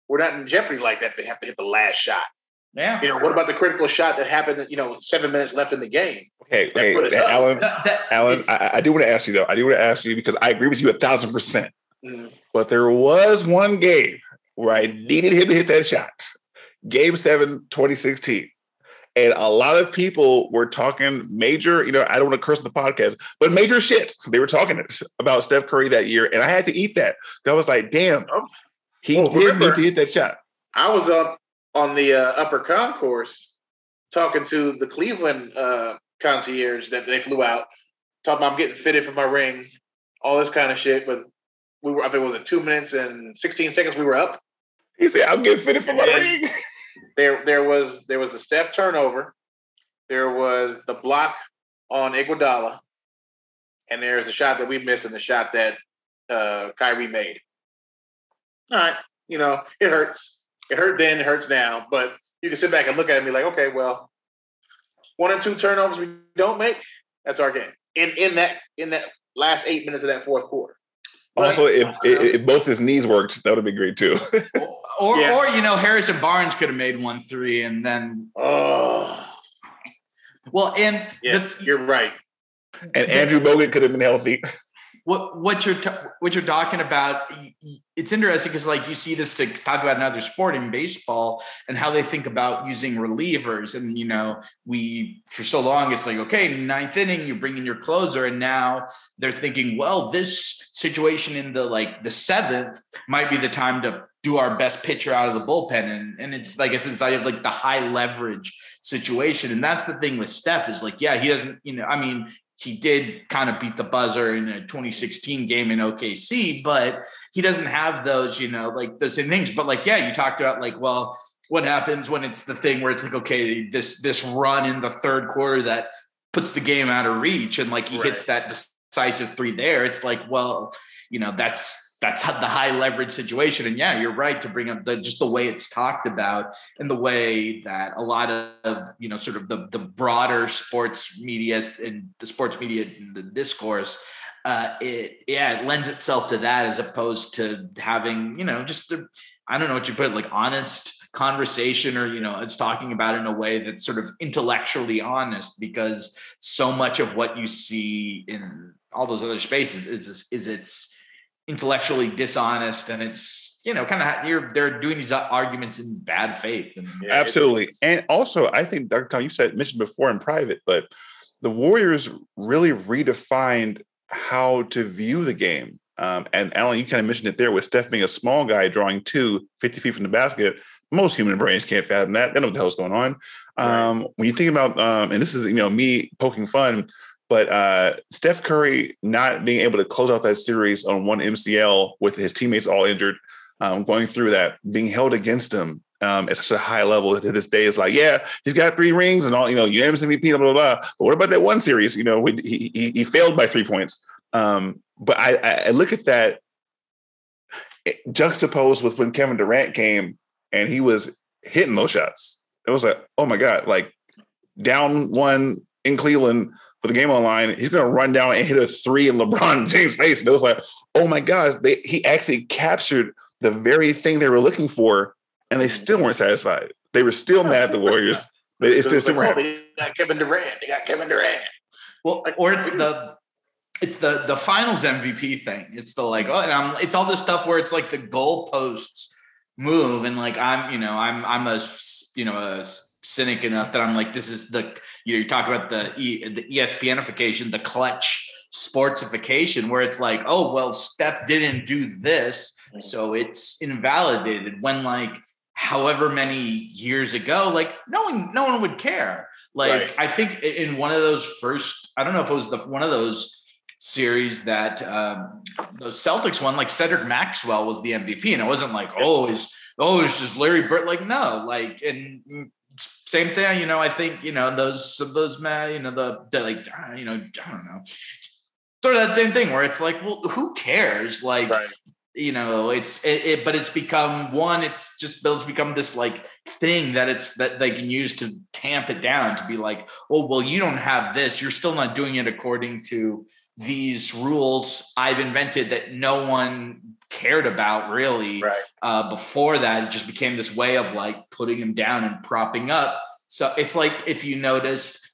We're not in jeopardy like that. They have to hit the last shot. Yeah. What about the critical shot that happened, 7 minutes left in the game? Okay, Alan, I do want to ask you, though. I do want to ask you because I agree with you 1,000%. Mm-hmm. But there was one game where I needed him to hit that shot. Game 7, 2016. And a lot of people were talking major, I don't want to curse the podcast, but major shit. They were talking about Steph Curry that year. And I had to eat that. I was like, damn, he did need to hit that shot. I was up on the upper concourse talking to the Cleveland concierge that they flew out, talking about I'm getting fitted for my ring, all this kind of shit. But I think it was 2 minutes and 16 seconds we were up. He said, I'm getting fitted for my ring. There was the Steph turnover. There was the block on Iguodala. And there's the shot that we missed and the shot that Kyrie made. All right. It hurts. It hurt then, it hurts now. But you can sit back and look at it and be like, okay, well, 1 or 2 turnovers we don't make, that's our game. In that last 8 minutes of that fourth quarter. Also, if both his knees worked, that would have been great too. or Harrison Barnes could have made 1 3 and then. Oh. Well, and yes, you're right. And Andrew Bogut could have been healthy. What you're talking about, it's interesting because like you see this to talk about another sport in baseball and how they think about using relievers. And, we, for so long, it's like, okay, 9th inning, you bring in your closer. And now they're thinking, well, this situation in the 7th might be the time to do our best pitcher out of the bullpen. And it's like, it's inside of like the high leverage situation. And that's the thing with Steph is like, yeah, he doesn't, he did kind of beat the buzzer in a 2016 game in OKC, but he doesn't have those, those same things. But you talked about what happens when it's the thing where it's like, okay, this run in the third quarter that puts the game out of reach. And he hits that decisive 3 there. It's like, well, that's the high leverage situation. And yeah, you're right to bring up just the way it's talked about and the way that a lot of, sort of the broader sports media and the sports media in the discourse, it lends itself to that as opposed to having, I don't know what you put it, honest conversation or, it's talking about in a way that's sort of intellectually honest because so much of what you see in all those other spaces is it's intellectually dishonest and it's they're doing these arguments in bad faith. And absolutely. And also I think Dr. Tom, you mentioned before in private, but the Warriors really redefined how to view the game. And Alan, you kind of mentioned it there with Steph being a small guy drawing 50 feet from the basket. Most human brains can't fathom that. They know what the hell's going on. Right. When you think about, and this is, me poking fun, But Steph Curry not being able to close out that series on one MCL with his teammates all injured, going through that, being held against him at such a high level to this day is like, yeah, he's got 3 rings and all, unanimous MVP, blah, blah, blah. But what about that one series? He failed by 3 points. But I look at that juxtaposed with when Kevin Durant came and he was hitting those shots. It was like, oh my God, like down 1 in Cleveland with the game on line, he's going to run down and hit a 3 in LeBron James' face. And it was like, oh my gosh, he actually captured the very thing they were looking for, and they still weren't satisfied. They were still mad at the Warriors. They still weren't. They got Kevin Durant. Well, or it's the finals MVP thing. It's the like, it's all this stuff where it's like the goalposts move, and like I'm a cynic enough that I'm like, this is you talk about the ESPNification, the clutch sportsification, where it's like, oh well, Steph didn't do this, so it's invalidated. When like however many years ago, like no one would care. Like right. I think in one of those first, I don't know if it was one of those series that the Celtics won, like Cedric Maxwell was the MVP, and it wasn't like it's just Larry Bird. Like no, like and same thing. I think those man, I don't know, sort of that same thing where it's like, well, who cares? Like. Right. But it's become it's become this like thing that they can use to tamp it down, to be like, oh, well, you don't have this. You're still not doing it according to these rules I've invented that no one cared about really. Right. Before that, it just became this way of like putting him down and propping up. So it's like, if you noticed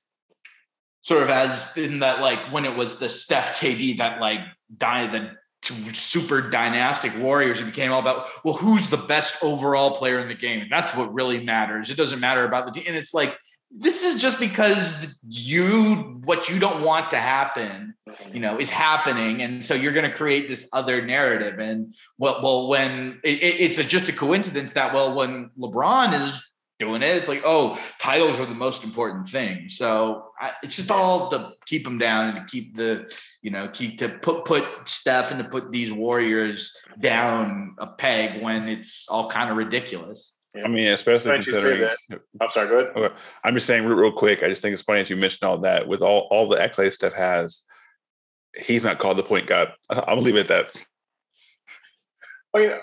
sort of as in that, like when it was the Steph KD that like died, the super dynastic Warriors, it became all about, well, who's the best overall player in the game? And that's what really matters. It doesn't matter about the team. And it's like, this is just because what you don't want to happen, is happening. And so you're going to create this other narrative. And when it's just a coincidence that, when LeBron is doing it, it's like, oh, titles are the most important thing. So it's just all to keep them down and to keep to put Steph and to put these Warriors down a peg when it's all kind of ridiculous. I mean, especially considering. I'm sorry, go ahead. Okay. I'm just saying real quick. I just think it's funny that you mentioned all that. With all the accolades Steph has, he's not called the point guard. I'll leave it at that. Well,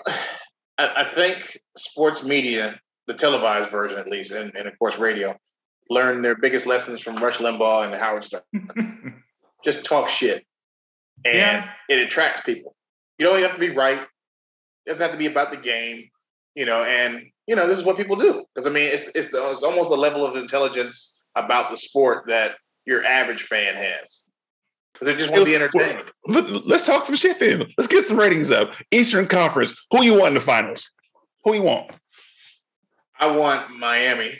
I think sports media, the televised version at least, and of course radio, learn their biggest lessons from Rush Limbaugh and Howard Stern. Just talk shit, and it attracts people. You don't have to be right. It doesn't have to be about the game, and this is what people do. Because I mean, it's almost the level of intelligence about the sport that your average fan has. Because they just want to be entertained. Let's talk some shit then. Let's get some ratings up. Eastern Conference. Who you want in the finals? Who you want? I want Miami,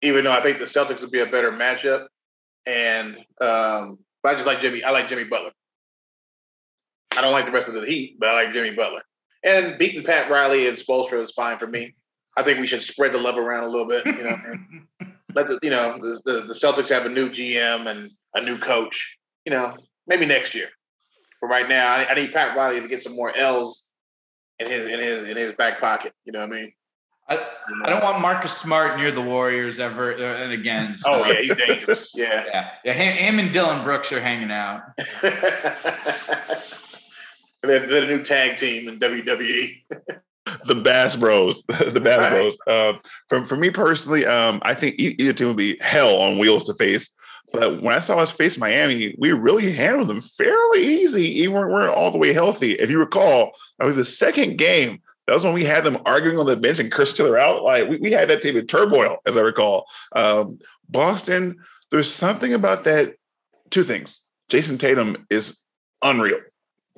even though I think the Celtics would be a better matchup. And but I just like Jimmy. I like Jimmy Butler. I don't like the rest of the Heat, but I like Jimmy Butler. And beating Pat Riley and Spoelstra is fine for me. I think we should spread the love around a little bit. And let the Celtics have a new GM and a new coach. Maybe next year. But right now, I need Pat Riley to get some more L's in his back pocket. You know what I mean? I don't want Marcus Smart near the Warriors ever and again. So. Oh yeah, he's dangerous. Yeah. Him and Dylan Brooks are hanging out. They're the new tag team in WWE. The Bass Bros. The Bass Bros. For me personally, I think either team would be hell on wheels to face. But when I saw us face Miami, we really handled them fairly easy, even when we weren't all the way healthy. If you recall, the second game, that was when we had them arguing on the bench and cursed each other out. Like we had that team in turmoil, as I recall. Boston, there's something about that. 2 things. Jason Tatum is unreal.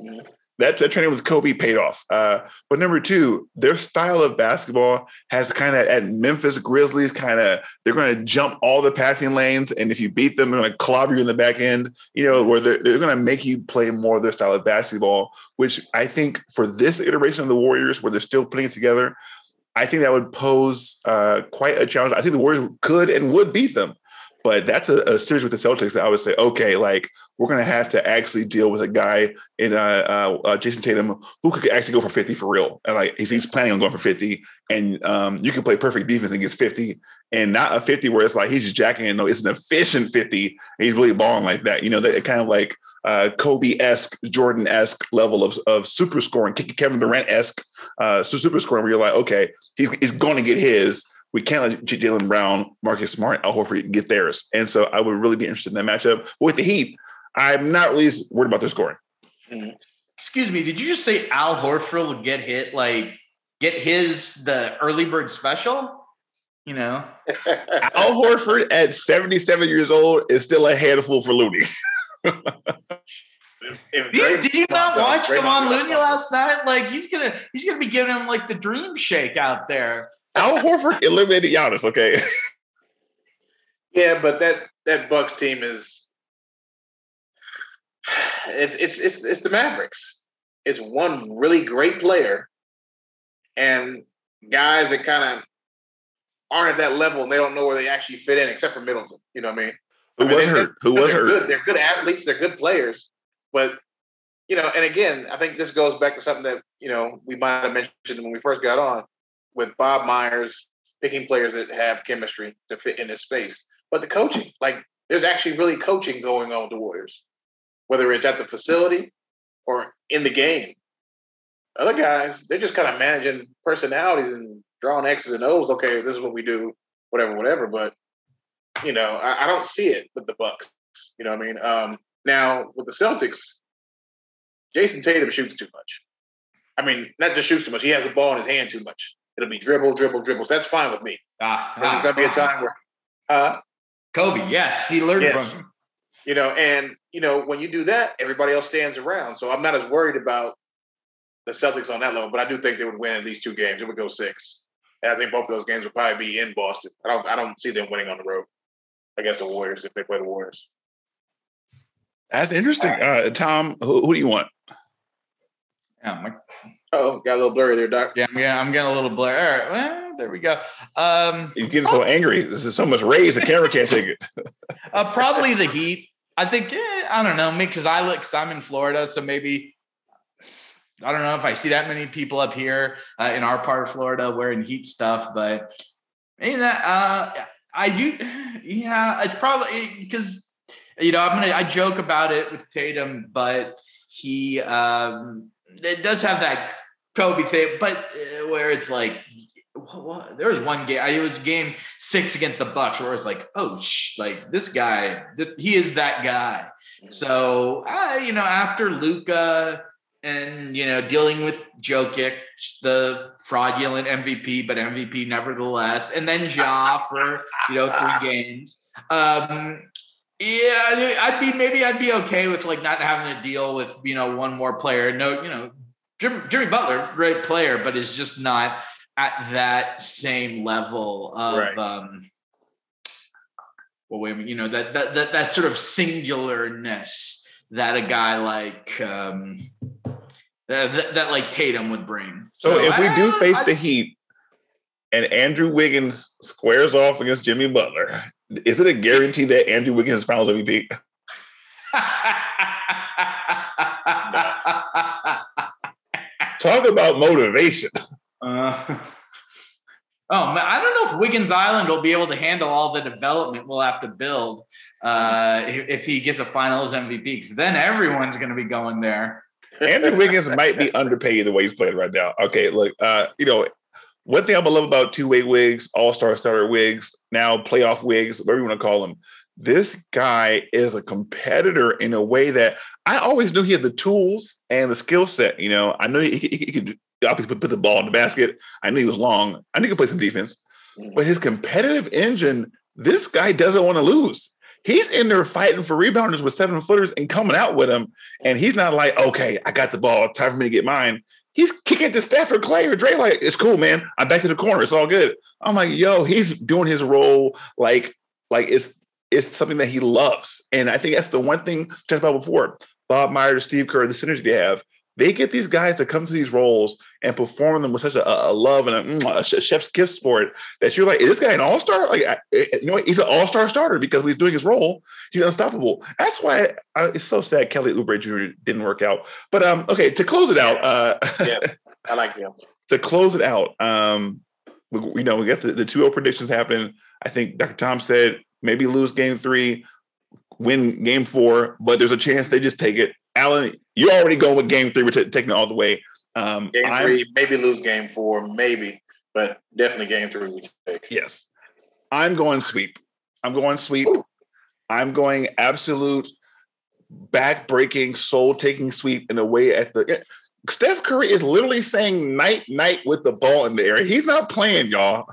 Mm-hmm. That training with Kobe paid off. But number 2, their style of basketball has kind of at Memphis Grizzlies they're going to jump all the passing lanes. And if you beat them, they're going to clobber you in the back end, where they're going to make you play more of their style of basketball, which I think for this iteration of the Warriors, where they're still putting it together, I think that would pose quite a challenge. I think the Warriors could and would beat them. But that's a series with the Celtics that I would say, okay, like we're going to have to actually deal with a guy in Jason Tatum who could actually go for 50 for real. And like he's planning on going for 50. And you can play perfect defense and gets 50 and not a 50 where it's like he's just jacking it. No, it's an efficient 50. And he's really balling like that. You know, that kind of like Kobe-esque, Jordan-esque level of super scoring, Kevin Durant-esque super scoring where you're like, okay, he's going to get his. We can't let Jaylen Brown, Marcus Smart, Al Horford get theirs. And so I would really be interested in that matchup. But with the Heat, I'm not really worried about their scoring. Excuse me, did you just say Al Horford will get hit, like get the early bird special? You know? Al Horford at 77 years old is still a handful for Looney. Did you not watch Kevon Looney last night? Like he's gonna be giving him like the dream shake out there. Al Horford eliminated Giannis, okay? Yeah, but that Bucks team is it's the Mavericks. It's one really great player and guys that kind of aren't at that level and they don't know where they actually fit in, except for Middleton. You know what I mean? Who was hurt? They're good athletes. They're good players. But, you know, and again, I think this goes back to something that, you know, we might have mentioned when we first got on with Bob Myers picking players that have chemistry to fit in this space. But the coaching, like there's actually really coaching going on with the Warriors, whether it's at the facility or in the game. Other guys, they're just kind of managing personalities and drawing X's and O's. Okay, this is what we do, whatever. But, you know, I don't see it with the Bucks. You know what I mean? Now, with the Celtics, Jason Tatum shoots too much. I mean, not just shoots too much. He has the ball in his hand too much. It'll be dribble. So that's fine with me. There's going to be a time where Kobe, yes, he learned from him. You know, and, you know, when you do that, everybody else stands around. So I'm not as worried about the Celtics on that level, but I do think they would win at least 2 games. It would go 6. And I think both of those games would probably be in Boston. I don't see them winning on the road against the Warriors if they play the Warriors. That's interesting. Tom, who do you want? Yeah, got a little blurry there, Doc. Yeah, I'm getting a little blurry. All right, well, there we go. You're getting so angry. This is so much raise. The camera can't take it. Probably the Heat. I think, I don't know, because I'm in Florida, so maybe, I don't know if I see that many people up here in our part of Florida wearing Heat stuff, but maybe that, I do, yeah, it's probably, because, you know, I joke about it with Tatum, but he, it does have that Kobe thing, but where it's like, there was one game, it was game 6 against the Bucks where it's like, oh, like this guy, he is that guy. So, you know, after Luka and, you know, dealing with Jokic, the fraudulent MVP, but MVP nevertheless, and then Ja for, you know, 3 games. Yeah, I'd be okay with like not having to deal with, you know, one more player. No, you know, Jimmy Butler, great player, but is just not at that same level of, right. You know, that sort of singularness that a guy like that like Tatum would bring. So if we do face the Heat and Andrew Wiggins squares off against Jimmy Butler, is it a guarantee that Andrew Wiggins is Finals MVP? Talk about motivation. I don't know if Wiggins Island will be able to handle all the development we'll have to build if he gets a Finals MVP, because then everyone's going to be going there. Andrew Wiggins might be underpaid the way he's playing right now. Okay, look, you know, one thing I love about two-way wigs, all-star starter wigs, now playoff wigs, whatever you want to call them, this guy is a competitor in a way that I always knew he had the tools and the skill set. You know, I knew he could obviously put the ball in the basket. I knew he was long. I knew he could play some defense. But his competitive engine, this guy doesn't want to lose. He's in there fighting for rebounders with 7-footers and coming out with them. And he's not like, okay, I got the ball. Time for me to get mine. He's kicking to Stafford Clay or Dre like, it's cool, man. I'm back to the corner. It's all good. I'm like, yo, he's doing his role like it's something that he loves. And I think that's the one thing we talked about before. Bob Myers, Steve Kerr, the synergy they have. They get these guys to come to these roles and perform them with such a love and a chef's kiss for it that you're like, is this guy an all-star? Like, you know what? He's an all-star starter because he's doing his role. He's unstoppable. That's why it's so sad Kelly Oubre Jr. didn't work out. But okay, to close it out. Yeah, I like him. To close it out, we got the 2-0 predictions happening. I think Dr. Tom said maybe lose game 3, win game 4, but there's a chance they just take it. Alan, you're already going with game 3. We're taking it all the way. Game 3, maybe lose game 4, maybe, but definitely game 3 we take. Yes. I'm going sweep. Ooh. I'm going absolute back-breaking, soul-taking sweep in a way at the – Steph Curry is literally saying night with the ball in the air. He's not playing, y'all.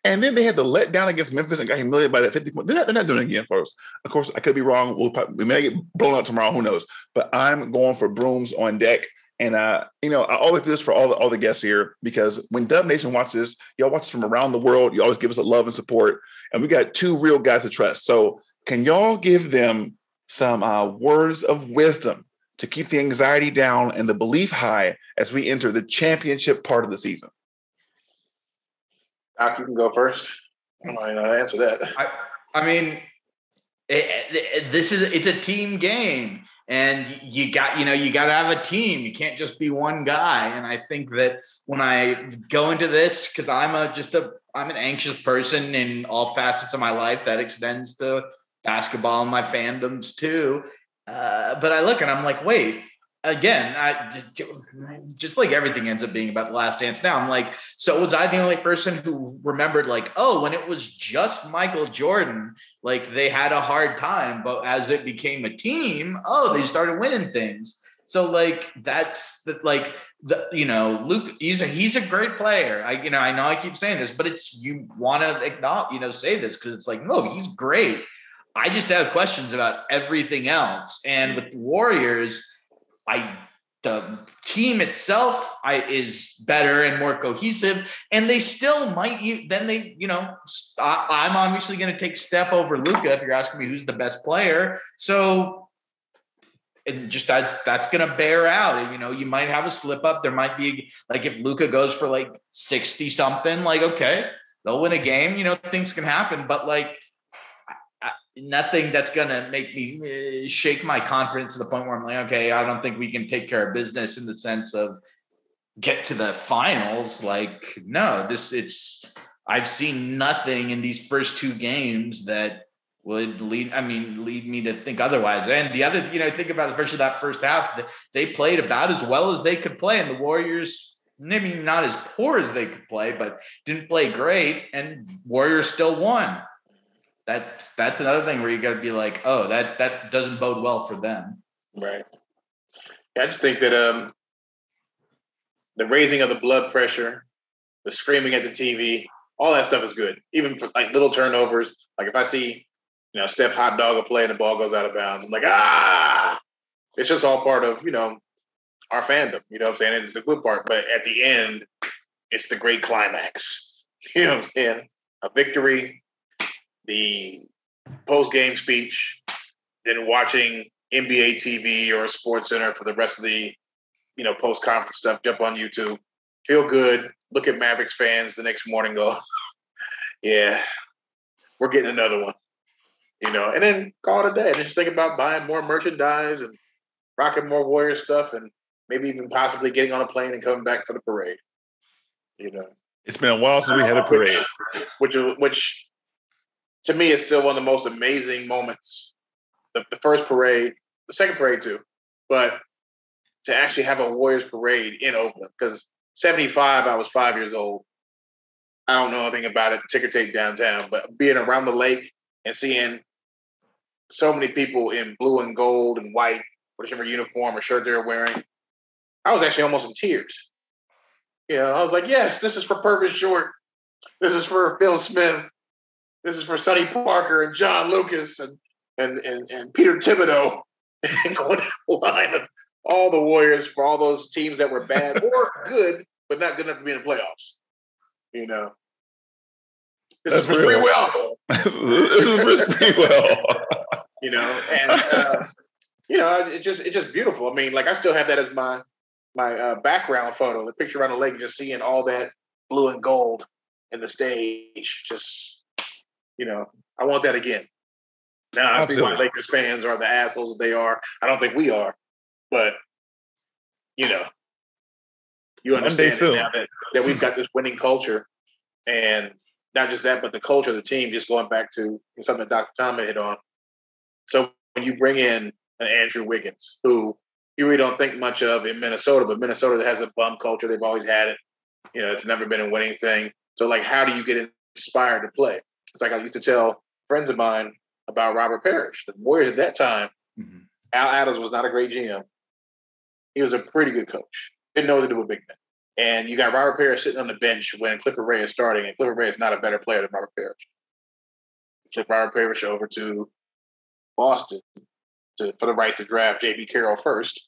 And then they had to let down against Memphis and got humiliated by that 50 points. They're not doing it again, folks. Of course, I could be wrong. We may get blown out tomorrow. Who knows? But I'm going for brooms on deck. And, I always do this for all the guests here because when Dub Nation watches, y'all watch from around the world. You always give us a love and support. And we got 2 real guys to trust. So can y'all give them some words of wisdom to keep the anxiety down and the belief high as we enter the championship part of the season? Doc, you can go first. I might not answer that. I mean, it's a team game, and you got to have a team. You can't just be one guy. And I think that when I go into this, because I'm an anxious person in all facets of my life, that extends to basketball and my fandoms too. But I look and I'm like, wait, again, I just like everything ends up being about the last dance now. I'm like, so was I the only person who remembered like, oh, when it was just Michael Jordan, like they had a hard time, but as it became a team, they started winning things. So like, that's Luke, he's a great player. I know I keep saying this, but you want to acknowledge, say this because it's like, no, he's great. I just have questions about everything else. And with the Warriors, the team itself is better and more cohesive, and they still might. I'm obviously going to take Steph over Luka if you're asking me who's the best player. So, and just that's going to bear out. You might have a slip up. There might be like if Luka goes for like 60 something, like okay, they'll win a game. Things can happen, but like. Nothing that's going to make me shake my confidence to the point where I'm like, okay, I don't think we can take care of business in the sense of get to the finals. Like, no, I've seen nothing in these first 2 games that would lead me to think otherwise. And the other, think about, especially that first half, they played about as well as they could play. And the Warriors, maybe not as poor as they could play, but didn't play great. And Warriors still won. That's another thing where you got to be like, oh, that doesn't bode well for them. Right. Yeah, I just think that the raising of the blood pressure, the screaming at the TV, all that stuff is good. Even for like little turnovers. Like if I see, Steph hot dog a play and the ball goes out of bounds, I'm like, it's just all part of, our fandom. You know what I'm saying? It's the good part. But at the end, it's the great climax. You know what I'm saying? A victory, the post-game speech, then watching NBA TV or Sports Center for the rest of the, post-conference stuff, jump on YouTube, feel good, look at Mavericks fans the next morning, go, yeah, we're getting another one, and then call it a day. And just think about buying more merchandise and rocking more Warriors stuff and maybe even possibly getting on a plane and coming back for the parade, It's been a while since we had a parade. Which to me, it's still one of the most amazing moments. The first parade, the second parade too, but to actually have a Warriors parade in Oakland, because 75, I was 5 years old. I don't know anything about it, ticker tape downtown, but being around the lake and seeing so many people in blue and gold and white, whatever uniform or shirt they're wearing, I was actually almost in tears. I was like, yes, this is for Purvis Short. This is for Phil Smith. This is for Sonny Parker and John Lucas and Peter Thibodeau, and going down the line of all the Warriors for all those teams that were bad or good, but not good enough to be in the playoffs. This is for free will. This is for free will. And it's just beautiful. I mean, like I still have that as my background photo, the picture on the lake, just seeing all that blue and gold in the stage. Just, I want that again. Now I see why Lakers fans are the assholes that they are. I don't think we are, but you understand it now that we've got this winning culture, and not just that, but the culture of the team. Just going back to something that Dr. Tom hit on. So when you bring in an Andrew Wiggins, who you really don't think much of in Minnesota, but Minnesota has a bum culture. They've always had it. It's never been a winning thing. So, like, how do you get inspired to play? It's like I used to tell friends of mine about Robert Parrish. The Warriors at that time, Al Adams was not a great GM. He was a pretty good coach. Didn't know what to do with big men. And you got Robert Parrish sitting on the bench when Clifford Ray is starting, and Clifford Ray is not a better player than Robert Parrish. Flip Robert Parrish over to Boston for the rights to draft J.B. Carroll first.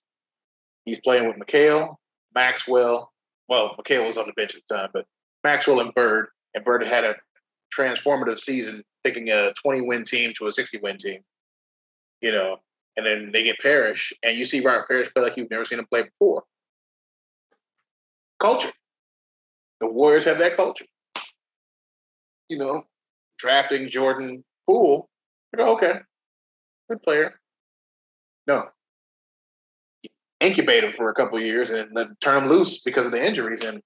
He's playing with McHale, Maxwell. Well, McHale was on the bench at the time, but Maxwell and Bird. And Bird had a transformative season, taking a 20-win team to a 60-win team. And then they get Parrish, and you see Robert Parrish play like you've never seen him play before. Culture. The Warriors have that culture. Drafting Jordan Poole. Okay, good player. No. Incubate him for a couple of years and then turn him loose because of the injuries, and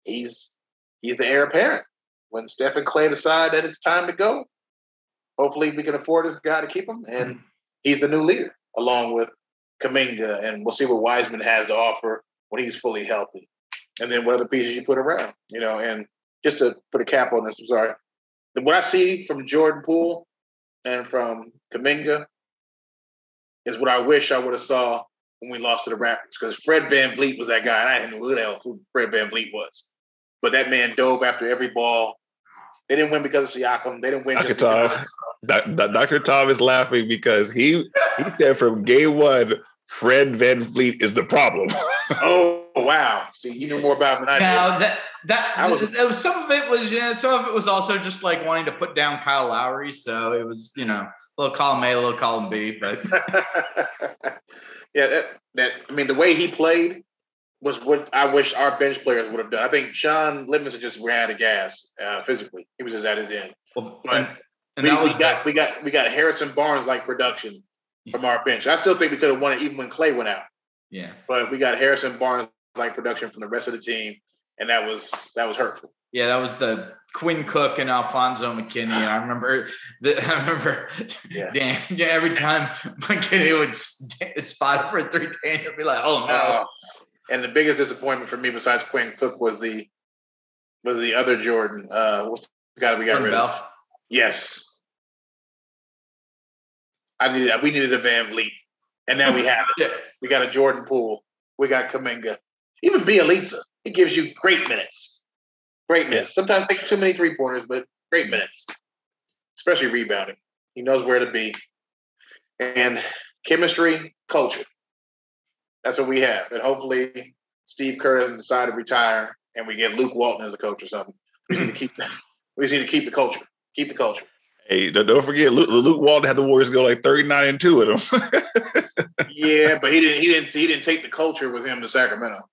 he's the heir apparent. When Steph and Clay decide that it's time to go, hopefully we can afford this guy to keep him, and he's the new leader, along with Kuminga, and we'll see what Wiseman has to offer when he's fully healthy. And then what other pieces you put around, and just to put a cap on this, I'm sorry. What I see from Jordan Poole and from Kuminga is what I wish I would have saw when we lost to the Raptors, because Fred VanVleet was that guy, and I didn't know who the hell Fred VanVleet was. But that man dove after every ball. They didn't win because of Siakam. They didn't win Dr. Tom is laughing because he said from game one, Fred VanVleet is the problem. Oh, wow. See, you knew more about him than I did. Now, some of it was also just like wanting to put down Kyle Lowry. So it was, a little column A, a little column B. But yeah, the way he played was what I wish our bench players would have done. I think Sean Livingston just ran out of gas physically. He was just at his end. Well, but we got Harrison Barnes like production from our bench. I still think we could have won it even when Clay went out. Yeah. But we got Harrison Barnes like production from the rest of the team, and that was hurtful. Yeah, that was the Quinn Cook and Alfonso McKinney. I remember. Every time McKinney would spot it for a three-pointer, you'd be like, "Oh no!" And the biggest disappointment for me, besides Quinn Cook, was the other Jordan. What's the guy that we got rid of? Yes, we needed a VanVleet, and now we have it. Yeah. We got a Jordan Poole. We got Kuminga. Even Bielitsa, he gives you great minutes. Great minutes. Sometimes takes too many three-pointers, but great minutes, especially rebounding. He knows where to be. And chemistry, culture. That's what we have. And hopefully Steve Kerr doesn't decide to retire and we get Luke Walton as a coach or something. We just need to keep that. We just need to keep the culture. Keep the culture. Hey, don't forget, Luke Walton had the Warriors go like 39-2 with him. Yeah, but he didn't take the culture with him to Sacramento.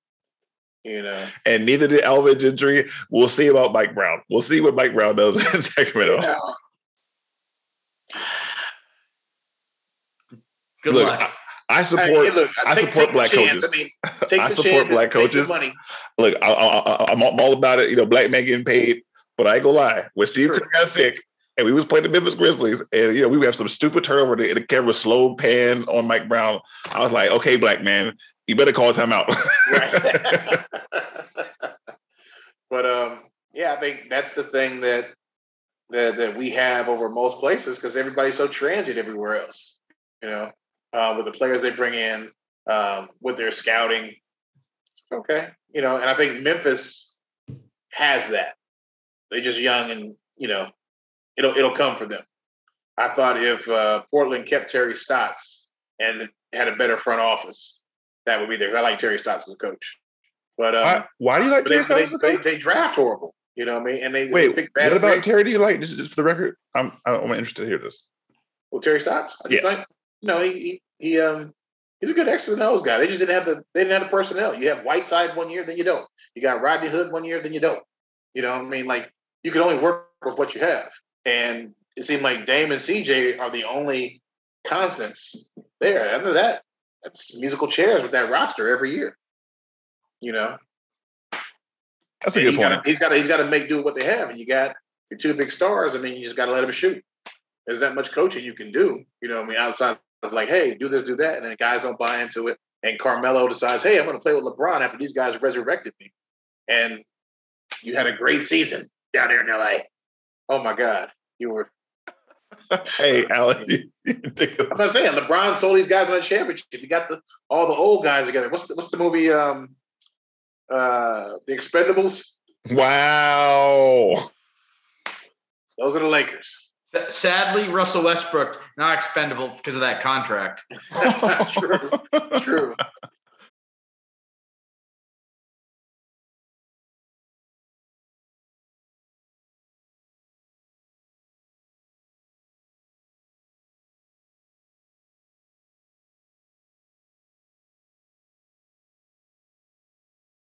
And neither did Alvin Gentry. We'll see about Mike Brown. We'll see what Mike Brown does in Sacramento. Yeah. Good luck. I support black coaches. I support black coaches. Look, I'm all about it. Black men getting paid. But I ain't gonna lie. When Steve Kerr got sick and we was playing the Memphis Grizzlies, and we would have some stupid turnover, and the camera slow pan on Mike Brown. I was like, okay, black man, you better call timeout. Right. But I think that's the thing that we have over most places, because everybody's so transient everywhere else. With the players they bring in, with their scouting, it's okay. And I think Memphis has that. They're just young, and it'll come for them. I thought if Portland kept Terry Stotts and had a better front office, that would be there. I like Terry Stotts as a coach. But why do you like Terry Stotts as a coach? They draft horrible. You know what I mean? And they pick bad. What about Terry? Do you like, just for the record? I'm interested to hear this. Well, Terry Stotts. I just think, he's a good X's and O's guy. They just didn't have the personnel. You have Whiteside one year, then you don't. You got Rodney Hood one year, then you don't. You know what I mean? Like, you can only work with what you have. And it seemed like Dame and CJ are the only constants there. Other than that, that's musical chairs with that roster every year. You know? That's a good point. He's got to make do with what they have. And you got your two big stars. I mean, you just got to let them shoot. There's that much coaching you can do. You know what I mean? Outside of like, hey, do this, do that. And then guys don't buy into it. And Carmelo decides, hey, I'm going to play with LeBron after these guys resurrected me. And you had a great season down there in LA. Oh my God. You were. Hey, Alex. I'm not saying LeBron sold these guys on a championship. You got all the old guys together. What's the movie? The Expendables. Wow. Those are the Lakers. Sadly, Russell Westbrook not expendable because of that contract. True.